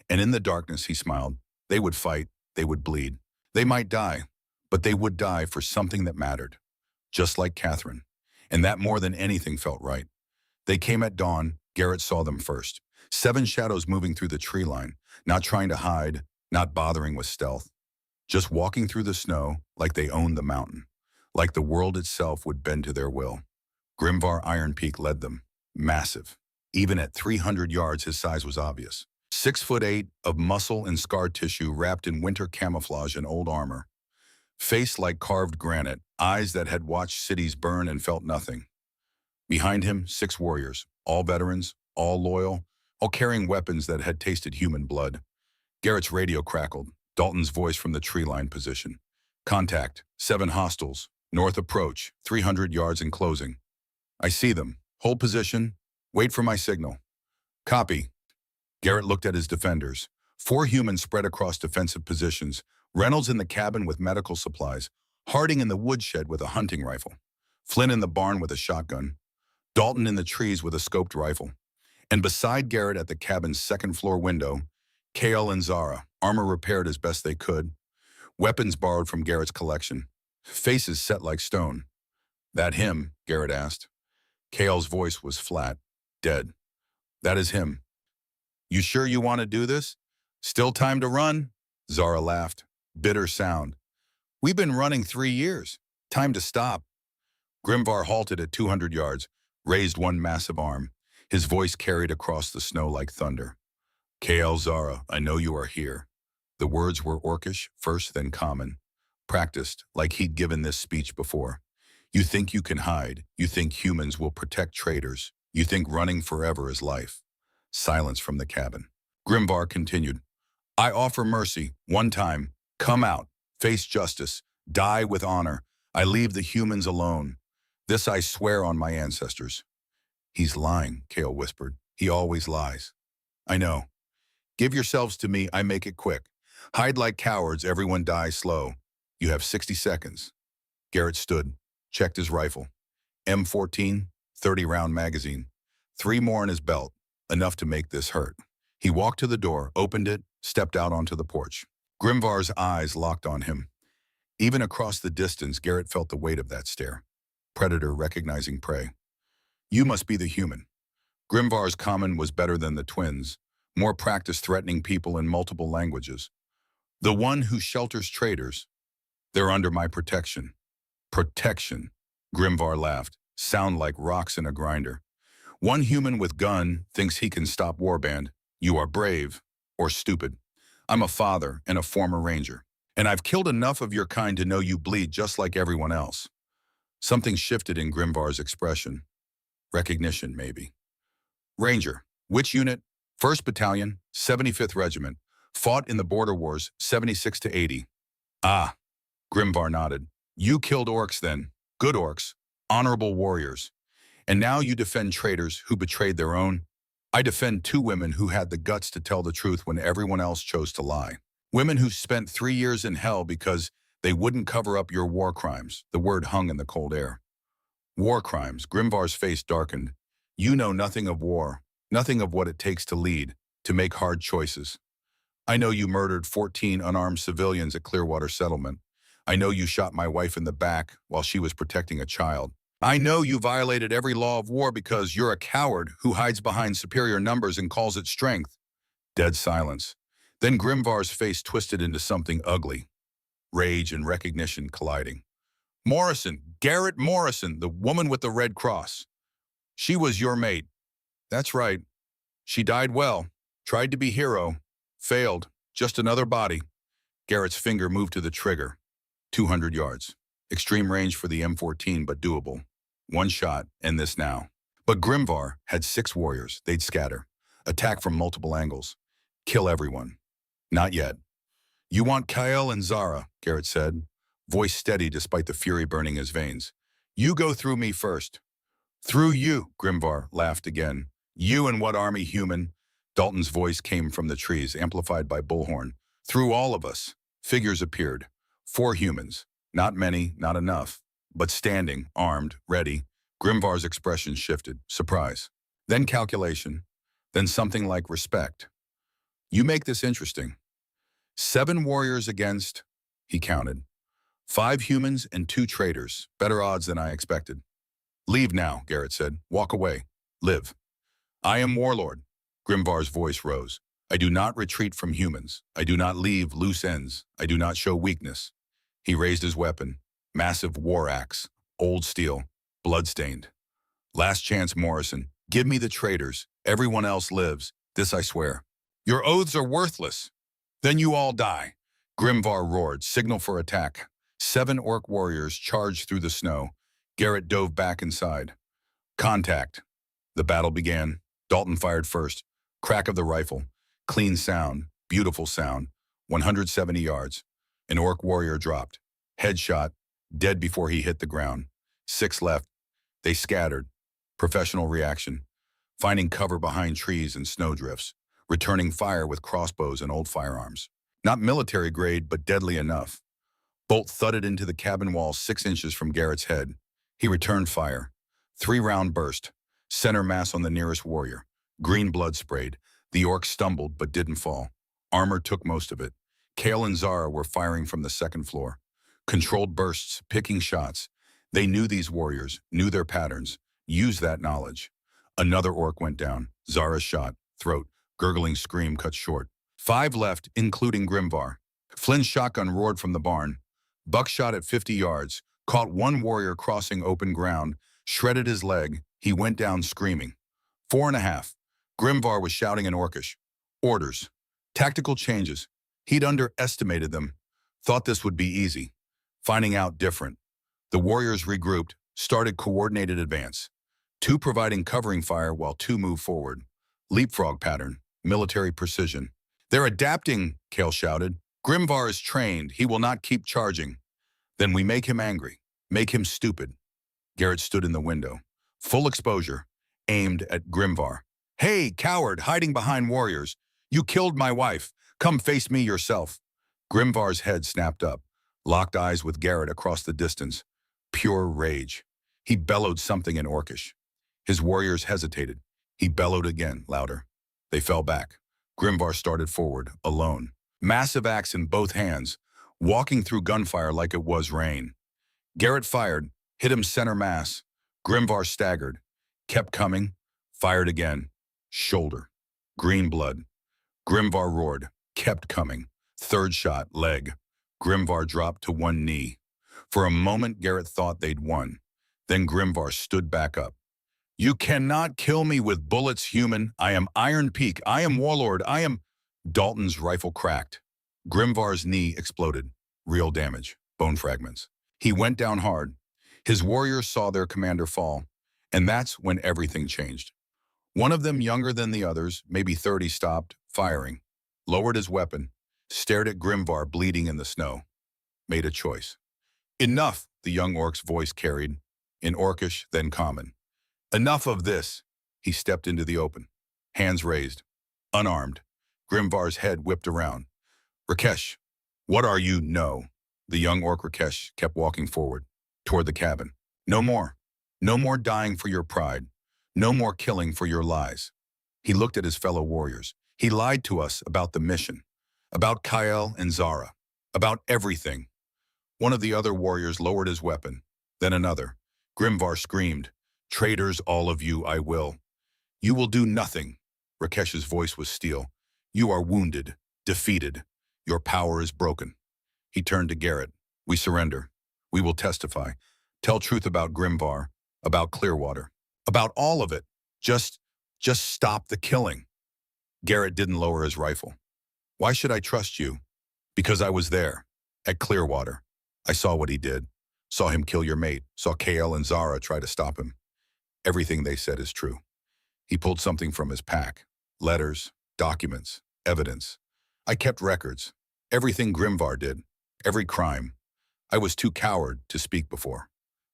And in the darkness, he smiled. They would fight. They would bleed. They might die, but they would die for something that mattered. Just like Catherine. And that more than anything felt right. They came at dawn. Garrett saw them first. 7 shadows moving through the tree line, not trying to hide, not bothering with stealth. Just walking through the snow like they owned the mountain, like the world itself would bend to their will. Grimvar Iron Peak led them, massive. Even at 300 yards, his size was obvious. 6'8" of muscle and scar tissue wrapped in winter camouflage and old armor. Face like carved granite, eyes that had watched cities burn and felt nothing. Behind him, 6 warriors, all veterans, all loyal, all carrying weapons that had tasted human blood. Garrett's radio crackled, Dalton's voice from the tree line position. Contact, 7 hostiles, north approach, 300 yards and closing. I see them. Hold position. Wait for my signal. Copy. Garrett looked at his defenders. 4 humans spread across defensive positions, Reynolds in the cabin with medical supplies, Harding in the woodshed with a hunting rifle, Flynn in the barn with a shotgun, Dalton in the trees with a scoped rifle, and beside Garrett at the cabin's second-floor window, Kale and Zara, armor repaired as best they could, weapons borrowed from Garrett's collection, faces set like stone. "That him?" Garrett asked. Kale's voice was flat, dead. "That is him." "You sure you want to do this? Still time to run?" Zara laughed. Bitter sound. "We've been running 3 years. Time to stop." Grimvar halted at 200 yards, raised one massive arm. His voice carried across the snow like thunder. "Kale, Zara, I know you are here." The words were orcish, first then common. Practiced, like he'd given this speech before. "You think you can hide. You think humans will protect traitors. You think running forever is life." Silence from the cabin. Grimvar continued. "I offer mercy, one time. Come out, face justice, die with honor. I leave the humans alone. This I swear on my ancestors." "He's lying," Kale whispered. "He always lies." "I know. Give yourselves to me, I make it quick. Hide like cowards, everyone dies slow. You have 60 seconds. Garrett stood, checked his rifle. M14, 30-round magazine. 3 more in his belt, enough to make this hurt. He walked to the door, opened it, stepped out onto the porch. Grimvar's eyes locked on him. Even across the distance, Garrett felt the weight of that stare. Predator recognizing prey. "You must be the human." Grimvar's common was better than the twins, more practice threatening people in multiple languages. "The one who shelters traitors. They're under my protection." "Protection," Grimvar laughed. "Sound like rocks in a grinder. One human with gun thinks he can stop warband. You are brave, or stupid. I'm a father and a former ranger, and I've killed enough of your kind to know you bleed just like everyone else." Something shifted in Grimvar's expression. Recognition, maybe. "Ranger, which unit?" "1st Battalion, 75th Regiment. Fought in the border wars, 76 to 80. "Ah," Grimvar nodded. "You killed orcs then. Good orcs. Honorable warriors. And now you defend traitors who betrayed their own?" "I defend 2 women who had the guts to tell the truth when everyone else chose to lie. Women who spent 3 years in hell because they wouldn't cover up your war crimes." The word hung in the cold air. "War crimes." Grimvar's face darkened. "You know nothing of war, nothing of what it takes to lead, to make hard choices. I know you murdered 14 unarmed civilians at Clearwater Settlement. I know you shot my wife in the back while she was protecting a child. I know you violated every law of war because you're a coward who hides behind superior numbers and calls it strength." Dead silence. Then Grimvar's face twisted into something ugly. Rage and recognition colliding. "Morrison, Garrett Morrison, the woman with the Red Cross. She was your mate." "That's right. She died well. Tried to be hero. Failed. Just another body." Garrett's finger moved to the trigger. 200 yards. Extreme range for the M14, but doable. One shot, and this now. But Grimvar had 6 warriors. They'd scatter. Attack from multiple angles. Kill everyone. Not yet. "You want Kyle and Zara," Garrett said, voice steady despite the fury burning his veins. "You go through me first." "Through you," Grimvar laughed again. "You and what army, human?" Dalton's voice came from the trees, amplified by Bullhorn. "Through all of us." Figures appeared. 4 humans. Not many, not enough. But standing, armed, ready. Grimvar's expression shifted. Surprise. Then calculation. Then something like respect. "You make this interesting. 7 warriors against," he counted. 5 humans and 2 traitors. Better odds than I expected. "Leave now," Garrett said. "Walk away. Live." "I am Warlord." Grimvar's voice rose. "I do not retreat from humans. I do not leave loose ends. I do not show weakness." He raised his weapon. Massive war axe. Old steel. Bloodstained. "Last chance, Morrison. Give me the traitors. Everyone else lives. This I swear." "Your oaths are worthless." "Then you all die." Grimvar roared. Signal for attack. 7 orc warriors charged through the snow. Garrett dove back inside. Contact. The battle began. Dalton fired first. Crack of the rifle. Clean sound. Beautiful sound. 170 yards. An orc warrior dropped. Headshot. Dead before he hit the ground. 6 left. They scattered. Professional reaction. Finding cover behind trees and snowdrifts. Returning fire with crossbows and old firearms. Not military grade, but deadly enough. Bolt thudded into the cabin wall 6 inches from Garrett's head. He returned fire. 3-round burst. Center mass on the nearest warrior. Green blood sprayed. The orc stumbled but didn't fall. Armor took most of it. Kale and Zara were firing from the second floor. Controlled bursts, picking shots. They knew these warriors, knew their patterns, used that knowledge. Another orc went down. Zara's shot, throat, gurgling scream cut short. 5 left, including Grimvar. Flynn's shotgun roared from the barn. Buckshot at 50 yards, caught one warrior crossing open ground, shredded his leg. He went down screaming. 4.5. Grimvar was shouting in Orcish. Orders. Tactical changes. He'd underestimated them. Thought this would be easy. Finding out different. The warriors regrouped, started coordinated advance. 2 providing covering fire while 2 moved forward. Leapfrog pattern. Military precision. They're adapting, Kale shouted. Grimvar is trained. He will not keep charging. Then we make him angry. Make him stupid. Garrett stood in the window. Full exposure. Aimed at Grimvar. Hey, coward, hiding behind warriors. You killed my wife. Come face me yourself. Grimvar's head snapped up. Locked eyes with Garrett across the distance. Pure rage. He bellowed something in Orcish. His warriors hesitated. He bellowed again, louder. They fell back. Grimvar started forward, alone. Massive axe in both hands, walking through gunfire like it was rain. Garrett fired, hit him center mass. Grimvar staggered, kept coming, fired again. Shoulder. Green blood. Grimvar roared, kept coming. Third shot, leg. Grimvar dropped to one knee. For a moment, Garrett thought they'd won. Then Grimvar stood back up. You cannot kill me with bullets, human. I am Iron Peak. I am Warlord. I am... Dalton's rifle cracked. Grimvar's knee exploded. Real damage. Bone fragments. He went down hard. His warriors saw their commander fall. And that's when everything changed. One of them, younger than the others, maybe 30, stopped, firing. Lowered his weapon. Stared at Grimvar bleeding in the snow. Made a choice. Enough, the young orc's voice carried. In Orcish, then common. Enough of this. He stepped into the open. Hands raised. Unarmed. Grimvar's head whipped around. Rakesh, what are you? No. The young orc Rakesh kept walking forward, toward the cabin. No more. No more dying for your pride. No more killing for your lies. He looked at his fellow warriors. He lied to us about the mission. About Kyle and Zara. About everything. One of the other warriors lowered his weapon. Then another. Grimvar screamed, Traitors, all of you, I will. You will do nothing. Rakesh's voice was steel. You are wounded, defeated. Your power is broken. He turned to Garrett. We surrender. We will testify. Tell truth about Grimvar, about Clearwater, about all of it. Just stop the killing. Garrett didn't lower his rifle. Why should I trust you? Because I was there, at Clearwater. I saw what he did. Saw him kill your mate. Saw Kale and Zara try to stop him. Everything they said is true. He pulled something from his pack. Letters, documents, evidence. I kept records. Everything Grimvar did. Every crime. I was too coward to speak before.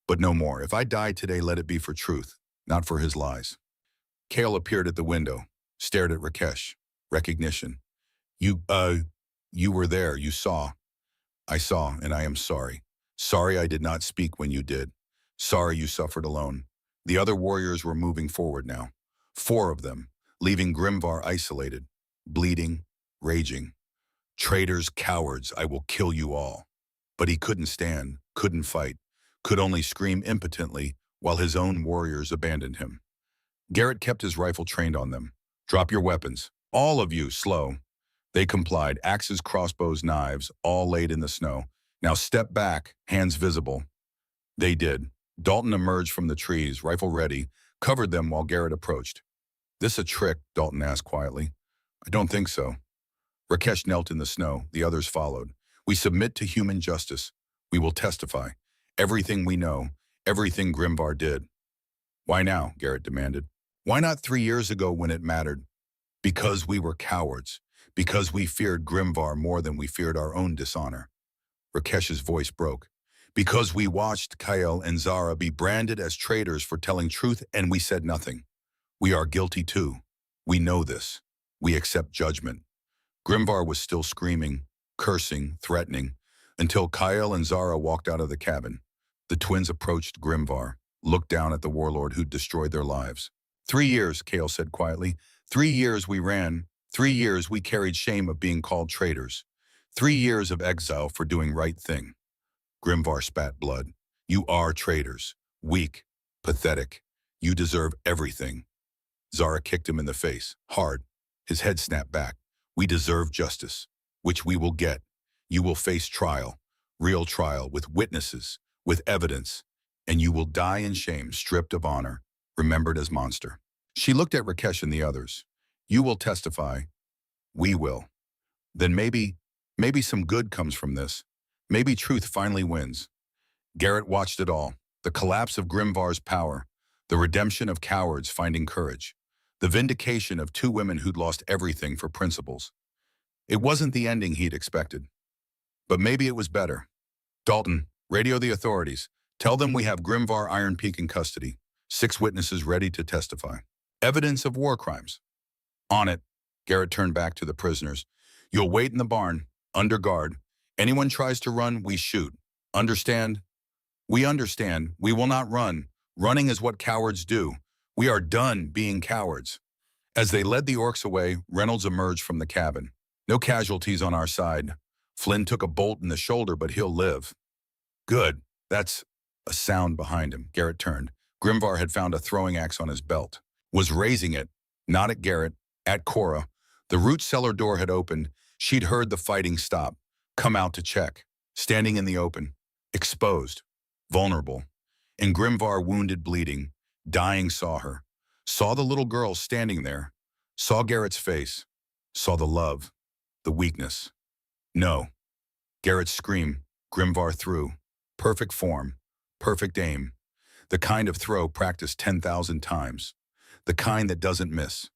But no more. If I die today, let it be for truth, not for his lies. Kale appeared at the window, stared at Rakesh. Recognition. You were there. You saw. I saw, and I am sorry. Sorry I did not speak when you did. Sorry you suffered alone. The other warriors were moving forward now. 4 of them, leaving Grimvar isolated, bleeding, raging. Traitors, cowards, I will kill you all. But he couldn't stand, couldn't fight, could only scream impotently while his own warriors abandoned him. Garrett kept his rifle trained on them. Drop your weapons. All of you, slow. They complied, axes, crossbows, knives, all laid in the snow. Now step back, hands visible. They did. Dalton emerged from the trees, rifle ready, covered them while Garrett approached. This a trick? Dalton asked quietly. I don't think so. Rakesh knelt in the snow. The others followed. We submit to human justice. We will testify. Everything we know, everything Grimvar did. Why now? Garrett demanded. Why not 3 years ago when it mattered? Because we were cowards. Because we feared Grimvar more than we feared our own dishonor. Rakesh's voice broke. Because we watched Kyle and Zara be branded as traitors for telling truth and we said nothing. We are guilty too. We know this. We accept judgment. Grimvar was still screaming. cursing, threatening, until Kyle and Zara walked out of the cabin. The twins approached Grimvar, looked down at the warlord who'd destroyed their lives. 3 years, Kale said quietly. 3 years we ran. 3 years we carried shame of being called traitors. 3 years of exile for doing right thing. Grimvar spat blood. You are traitors. Weak. Pathetic. You deserve everything. Zara kicked him in the face, hard. His head snapped back. We deserve justice, which we will get. You will face trial, real trial, with witnesses, with evidence, and you will die in shame, stripped of honor, remembered as monster. She looked at Rakesh and the others. You will testify. We will. Then maybe some good comes from this. Maybe truth finally wins. Garrett watched it all. The collapse of Grimvar's power, the redemption of cowards finding courage, the vindication of 2 women who'd lost everything for principles. It wasn't the ending he'd expected. But maybe it was better. Dalton, radio the authorities. Tell them we have Grimvar Iron Peak in custody. 6 witnesses ready to testify. Evidence of war crimes. On it. Garrett turned back to the prisoners. You'll wait in the barn, under guard. Anyone tries to run, we shoot. Understand? We understand. We will not run. Running is what cowards do. We are done being cowards. As they led the orcs away, Reynolds emerged from the cabin. No casualties on our side. Flynn took a bolt in the shoulder, but he'll live. Good. That's a sound behind him. Garrett turned. Grimvar had found a throwing axe on his belt. Was raising it, not at Garrett, at Cora. The root cellar door had opened. She'd heard the fighting stop. Come out to check. Standing in the open. Exposed. Vulnerable. And Grimvar, wounded, bleeding, dying, saw her. Saw the little girl standing there. Saw Garrett's face. Saw the love. The weakness. No. Garrett's scream. Grimvar threw. Perfect form. Perfect aim. The kind of throw practiced 10,000 times. The kind that doesn't miss.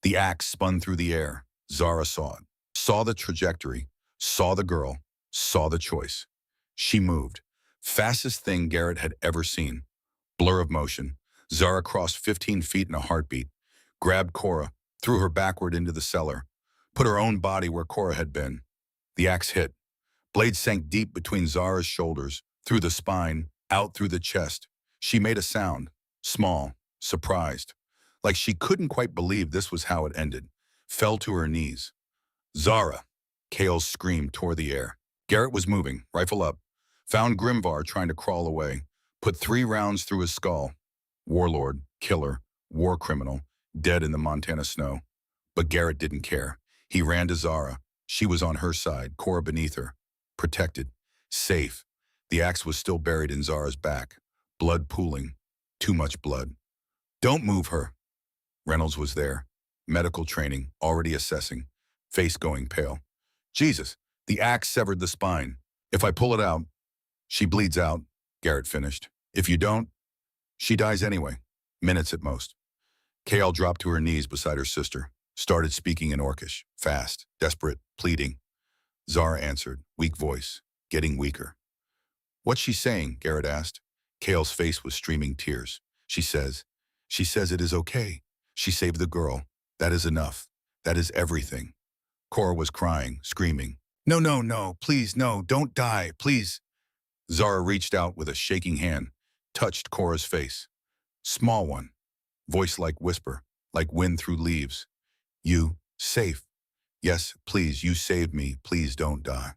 The axe spun through the air. Zara saw it. Saw the trajectory. Saw the girl. Saw the choice. She moved. Fastest thing Garrett had ever seen. Blur of motion. Zara crossed 15 feet in a heartbeat. Grabbed Cora. Threw her backward into the cellar. Put her own body where Cora had been. The axe hit. Blade sank deep between Zara's shoulders. Through the spine. Out through the chest. She made a sound. Small. Surprised. Like she couldn't quite believe this was how it ended. Fell to her knees. Zara! Kale's scream tore the air. Garrett was moving, rifle up. Found Grimvar trying to crawl away. Put 3 rounds through his skull. Warlord, killer, war criminal, dead in the Montana snow. But Garrett didn't care. He ran to Zara. She was on her side, Cora beneath her. Protected. Safe. The axe was still buried in Zara's back. Blood pooling. Too much blood. Don't move her. Reynolds was there. Medical training, already assessing. Face going pale. Jesus, the axe severed the spine. If I pull it out, she bleeds out, Garrett finished. If you don't, she dies anyway. Minutes at most. Kale dropped to her knees beside her sister. Started speaking in Orcish. Fast, desperate, pleading. Zara answered, weak voice, getting weaker. What's she saying? Garrett asked. Kale's face was streaming tears. She says it is okay. She saved the girl. That is enough. That is everything. Cora was crying, screaming. No, no, no, please, no, don't die, please. Zara reached out with a shaking hand, touched Cora's face. Small one. Voice like whisper, like wind through leaves. You, safe. Yes, please, you saved me. Please don't die.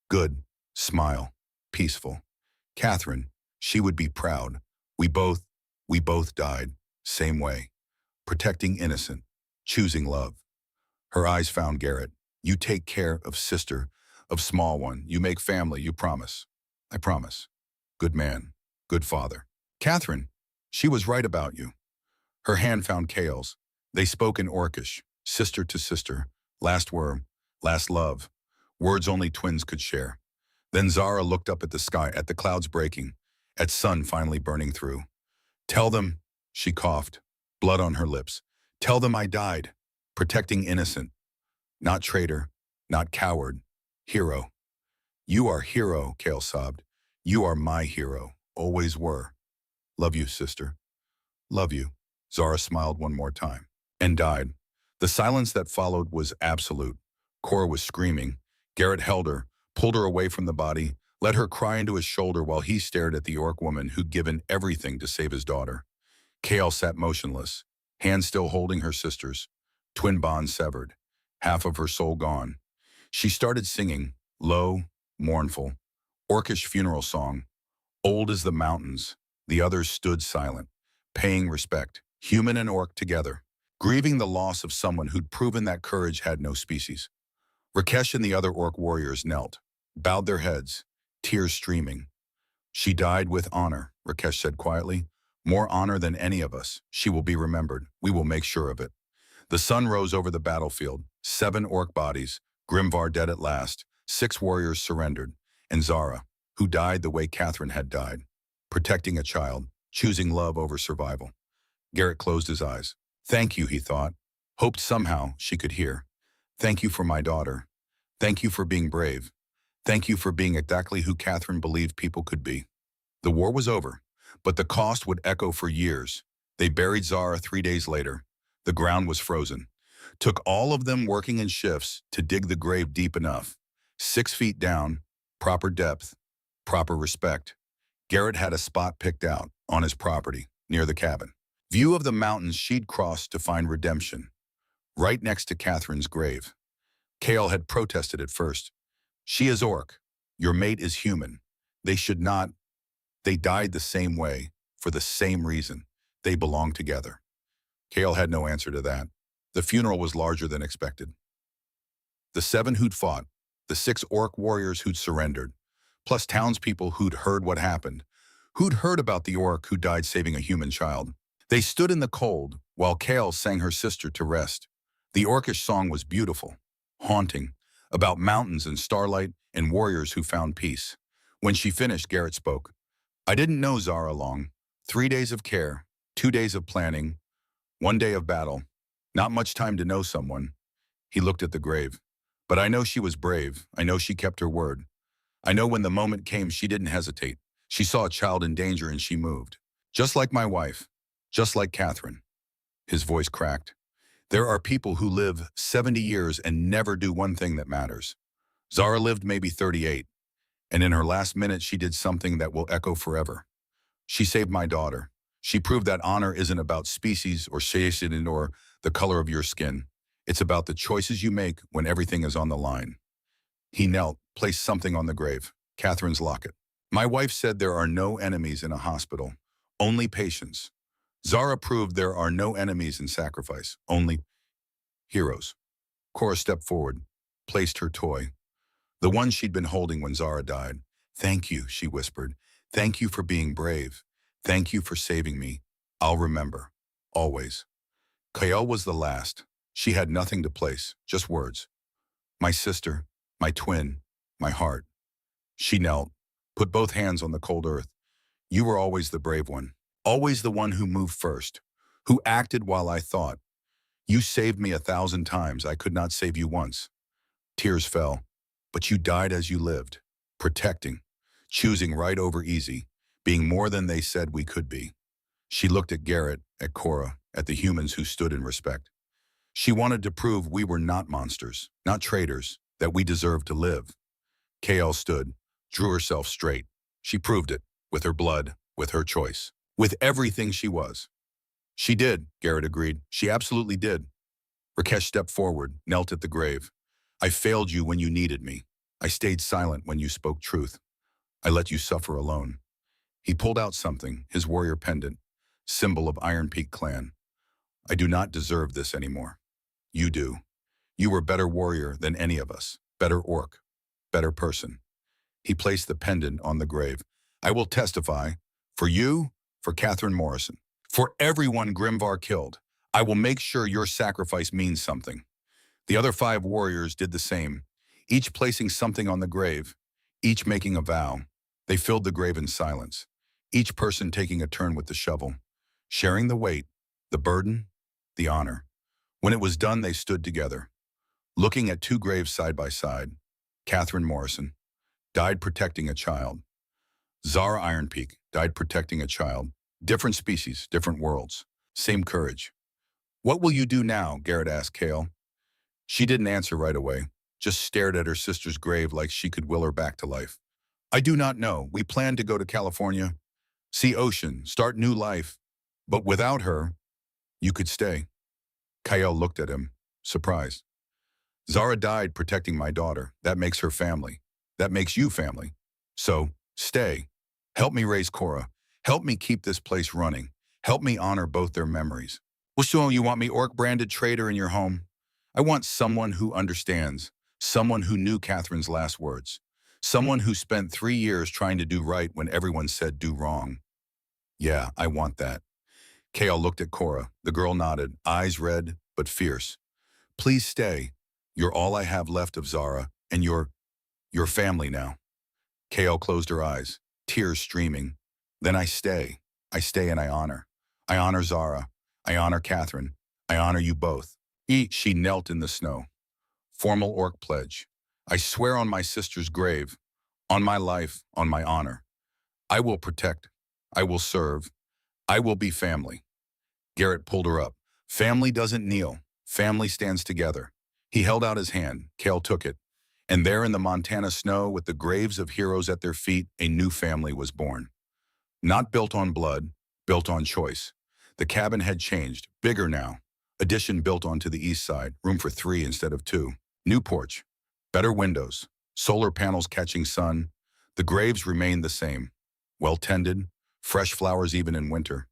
Good. Smile. Peaceful. Catherine, she would be proud. We both died. Same way. Protecting innocent. Choosing love. Her eyes found Garrett. You take care of sister, of small one. You make family, you promise. I promise. Good man. Good father. Catherine, she was right about you. Her hand found Kale's. They spoke in Orcish, sister to sister. Last word, last love. Words only twins could share. Then Zara looked up at the sky, at the clouds breaking, at sun finally burning through. Tell them, she coughed, blood on her lips. Tell them I died, protecting innocent. Not traitor, not coward, hero. You are hero, Kale sobbed. You are my hero, always were. Love you, sister. Love you. Zara smiled one more time, and died. The silence that followed was absolute. Cora was screaming. Garrett held her, pulled her away from the body, let her cry into his shoulder while he stared at the orc woman who'd given everything to save his daughter. Kale sat motionless, hands still holding her sister's, twin bonds severed, half of her soul gone. She started singing, low, mournful, orcish funeral song, old as the mountains. The others stood silent, paying respect, human and orc together, grieving the loss of someone who'd proven that courage had no species. Rakesh and the other orc warriors knelt, bowed their heads, tears streaming. She died with honor, Rakesh said quietly. More honor than any of us. She will be remembered. We will make sure of it. The sun rose over the battlefield. 7 orc bodies, Grimvar dead at last. 6 warriors surrendered. And Zara, who died the way Catherine had died, protecting a child, choosing love over survival. Garrett closed his eyes. Thank you, he thought. Hoped somehow she could hear. Thank you for my daughter. Thank you for being brave. Thank you for being exactly who Catherine believed people could be. The war was over, but the cost would echo for years. They buried Zara 3 days later. The ground was frozen. Took all of them working in shifts to dig the grave deep enough. 6 feet down, proper depth, proper respect. Garrett had a spot picked out on his property, near the cabin. View of the mountains she'd crossed to find redemption, right next to Catherine's grave. Kale had protested at first. She is orc. Your mate is human. They should not. They died the same way, for the same reason. They belong together. Kale had no answer to that. The funeral was larger than expected. The 7 who'd fought, the 6 orc warriors who'd surrendered, plus townspeople who'd heard what happened, who'd heard about the orc who died saving a human child. They stood in the cold while Kale sang her sister to rest. The orcish song was beautiful, haunting, about mountains and starlight and warriors who found peace. When she finished, Garrett spoke. I didn't know Zara long. 3 days of care, 2 days of planning, 1 day of battle. Not much time to know someone. He looked at the grave. But I know she was brave. I know she kept her word. I know when the moment came, she didn't hesitate. She saw a child in danger and she moved. Just like my wife. Just like Catherine. His voice cracked. There are people who live 70 years and never do one thing that matters. Zara lived maybe 38. And in her last minute, she did something that will echo forever. She saved my daughter. She proved that honor isn't about species or station or the color of your skin. It's about the choices you make when everything is on the line. He knelt, placed something on the grave, Catherine's locket. My wife said there are no enemies in a hospital, only patients. Zara proved there are no enemies in sacrifice, only heroes. Cora stepped forward, placed her toy, the one she'd been holding when Zara died. Thank you, she whispered. Thank you for being brave. Thank you for saving me. I'll remember. Always. Kyle was the last. She had nothing to place, just words. My sister, my twin, my heart. She knelt, put both hands on the cold earth. You were always the brave one. Always the one who moved first, who acted while I thought. You saved me 1,000 times. I could not save you once. Tears fell, but you died as you lived, protecting, choosing right over easy, being more than they said we could be. She looked at Garrett, at Cora, at the humans who stood in respect. She wanted to prove we were not monsters, not traitors, that we deserved to live. KL stood, drew herself straight. She proved it, with her blood, with her choice, with everything she was. She did, Garrett agreed. She absolutely did. Rakesh stepped forward, knelt at the grave. I failed you when you needed me. I stayed silent when you spoke truth. I let you suffer alone. He pulled out something, his warrior pendant, symbol of Iron Peak clan. I do not deserve this anymore. You do. You were better warrior than any of us, better orc, better person. He placed the pendant on the grave. I will testify, for you, for Catherine Morrison, for everyone Grimvar killed. I will make sure your sacrifice means something. The other 5 warriors did the same, each placing something on the grave, each making a vow. They filled the grave in silence, each person taking a turn with the shovel, sharing the weight, the burden, the honor. When it was done, they stood together, looking at 2 graves side by side. Catherine Morrison died protecting a child. Zara Ironpeak died protecting a child. Different species, different worlds, same courage. What will you do now? Garrett asked Kale. She didn't answer right away. just stared at her sister's grave like she could will her back to life. I do not know. We planned to go to California, see ocean, start new life. But without her, you could stay. Kyle looked at him, surprised. Zara died protecting my daughter. That makes her family. That makes you family. So, stay. Help me raise Cora. Help me keep this place running. Help me honor both their memories. Well, so you want me orc-branded traitor in your home? I want someone who understands, someone who knew Catherine's last words, someone who spent 3 years trying to do right when everyone said do wrong. Yeah, I want that. Kale looked at Cora. The girl nodded, eyes red but fierce. Please stay. You're all I have left of Zara, and your family now. Kale closed her eyes, tears streaming. Then I stay. I stay and I honor. I honor Zara. I honor Catherine. I honor you both. She knelt in the snow. Formal orc pledge. I swear on my sister's grave, on my life, on my honor. I will protect. I will serve. I will be family. Garrett pulled her up. Family doesn't kneel. Family stands together. He held out his hand. Kale took it. And there in the Montana snow, with the graves of heroes at their feet, a new family was born. Not built on blood, built on choice. The cabin had changed, bigger now. Addition built onto the east side, room for 3 instead of 2. New porch, better windows, solar panels catching sun. The graves remained the same. Well tended, fresh flowers even in winter.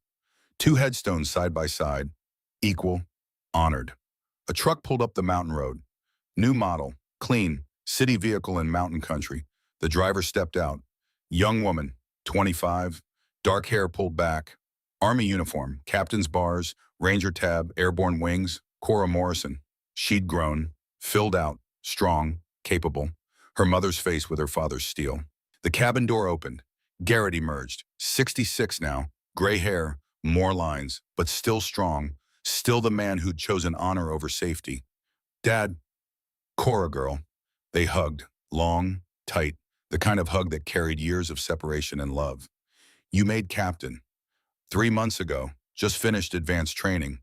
2 headstones side by side, equal, honored. A truck pulled up the mountain road. New model, clean, city vehicle in mountain country. The driver stepped out. Young woman, 25, dark hair pulled back. Army uniform, captain's bars, ranger tab, airborne wings. Cora Morrison. She'd grown, filled out, strong, capable. Her mother's face with her father's steel. The cabin door opened. Garrett emerged, 66 now, gray hair, more lines, but still strong, still the man who'd chosen honor over safety. Dad, Cora girl. They hugged, long, tight, the kind of hug that carried years of separation and love. You made captain. 3 months ago, just finished advanced training.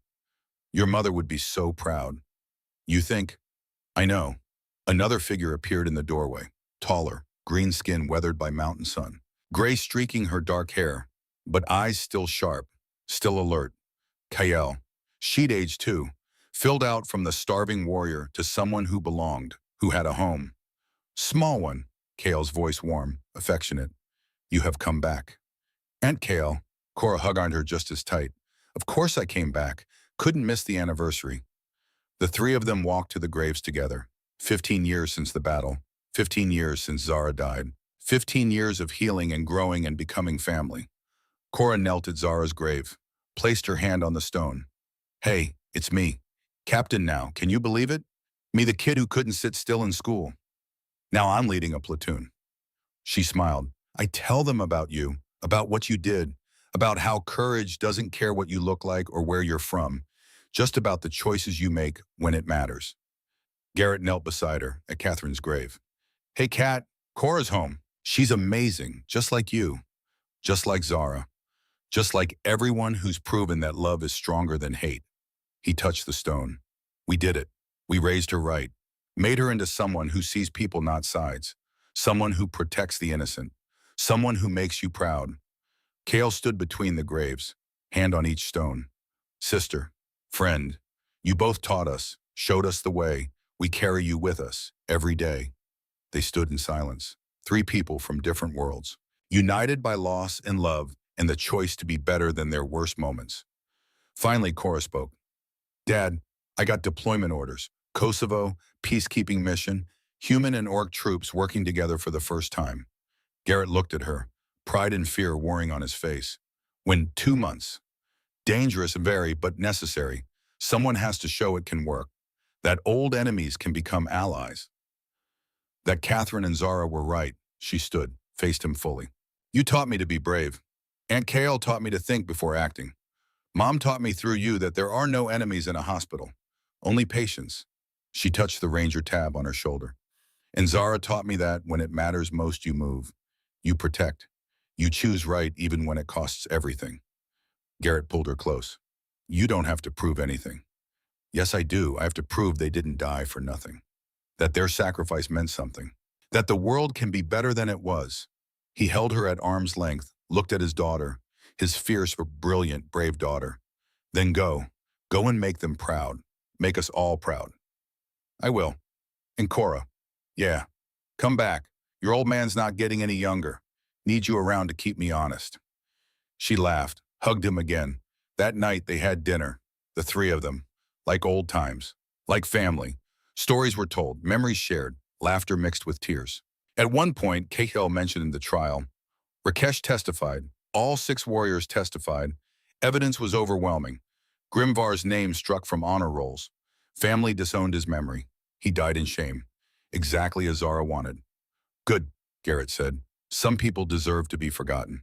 Your mother would be so proud. You think? I know. Another figure appeared in the doorway, taller, green skin weathered by mountain sun, gray streaking her dark hair, but eyes still sharp, still alert. Kyle. She'd aged too, filled out from the starving warrior to someone who belonged, who had a home. Small one, Kale's voice warm, affectionate. You have come back. Aunt Kale. Cora hugged her just as tight. Of course I came back. Couldn't miss the anniversary. The 3 of them walked to the graves together. 15 years since the battle. 15 years since Zara died. 15 years of healing and growing and becoming family. Cora knelt at Zara's grave, placed her hand on the stone. Hey, it's me. Captain now, can you believe it? Me, the kid who couldn't sit still in school. Now I'm leading a platoon. She smiled. I tell them about you, about what you did, about how courage doesn't care what you look like or where you're from, just about the choices you make when it matters. Garrett knelt beside her at Catherine's grave. Hey, Kat, Cora's home. She's amazing, just like you, just like Zara, just like everyone who's proven that love is stronger than hate. He touched the stone. We did it. We raised her right, made her into someone who sees people not sides, someone who protects the innocent, someone who makes you proud. Kale stood between the graves, hand on each stone. Sister, friend, you both taught us, showed us the way. We carry you with us every day. They stood in silence, 3 people from different worlds, united by loss and love and the choice to be better than their worst moments. Finally, Cora spoke. Dad, I got deployment orders. Kosovo, peacekeeping mission, human and orc troops working together for the first time. Garrett looked at her, pride and fear warring on his face. When 2 months. Dangerous, very, but necessary. Someone has to show it can work. That old enemies can become allies. That Catherine and Zara were right. She stood, faced him fully. You taught me to be brave. Aunt Kale taught me to think before acting. Mom taught me through you that there are no enemies in a hospital, only patience. She touched the ranger tab on her shoulder. And Zara taught me that when it matters most you move. You protect. You choose right even when it costs everything. Garrett pulled her close. You don't have to prove anything. Yes, I do. I have to prove they didn't die for nothing. that their sacrifice meant something, that the world can be better than it was. He held her at arm's length, looked at his daughter, his fierce but brilliant, brave daughter. Then go. Go and make them proud. Make us all proud. I will. And Cora, yeah, come back. Your old man's not getting any younger. Need you around to keep me honest. She laughed, hugged him again. That night they had dinner, the three of them, like old times, like family. Stories were told, memories shared, laughter mixed with tears. At one point, Cahill mentioned in the trial, Rakesh testified, all 6 warriors testified. Evidence was overwhelming. Grimvar's name struck from honor rolls. Family disowned his memory. He died in shame, exactly as Zara wanted. Good, Garrett said. Some people deserve to be forgotten.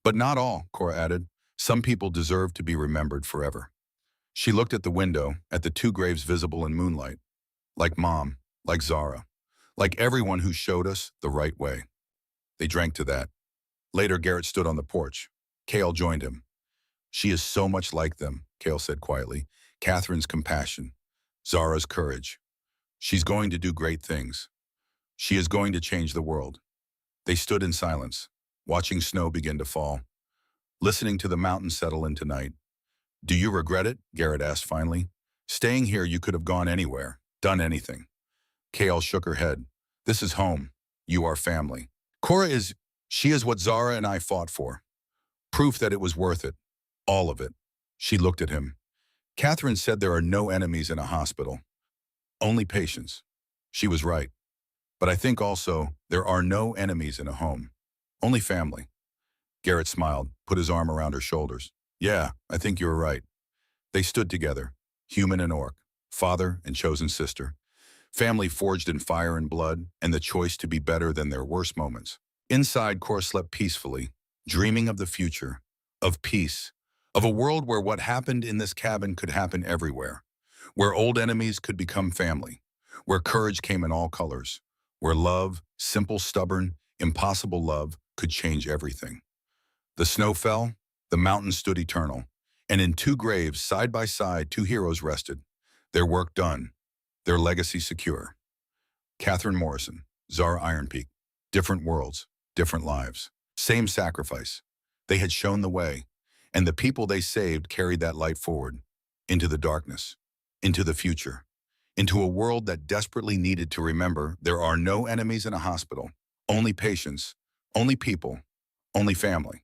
But not all, Cora added. Some people deserve to be remembered forever. She looked at the window, at the 2 graves visible in moonlight. Like Mom, like Zara, like everyone who showed us the right way. They drank to that. Later, Garrett stood on the porch. Cale joined him. She is so much like them, Cale said quietly. Catherine's compassion, Zara's courage. She's going to do great things. She is going to change the world. They stood in silence, watching snow begin to fall, listening to the mountains settle into night. Do you regret it? Garrett asked finally. Staying here, you could have gone anywhere, done anything. Cale shook her head. This is home. You are family. She is what Zara and I fought for. Proof that it was worth it. All of it. She looked at him. Catherine said there are no enemies in a hospital. Only patients. She was right. But I think also there are no enemies in a home. Only family. Garrett smiled, put his arm around her shoulders. Yeah, I think you're right. They stood together, human and orc, father and chosen sister. Family forged in fire and blood, and the choice to be better than their worst moments. Inside, Cora slept peacefully, dreaming of the future, of peace, of a world where what happened in this cabin could happen everywhere, where old enemies could become family, where courage came in all colors, where love, simple, stubborn, impossible love, could change everything. The snow fell, the mountains stood eternal, and in 2 graves, side by side, 2 heroes rested, their work done, their legacy secure. Catherine Morrison, Zara Ironpeak, different worlds, different lives, same sacrifice. They had shown the way, and the people they saved carried that light forward, into the darkness, into the future, into a world that desperately needed to remember there are no enemies in a hospital, only patients, only people, only family.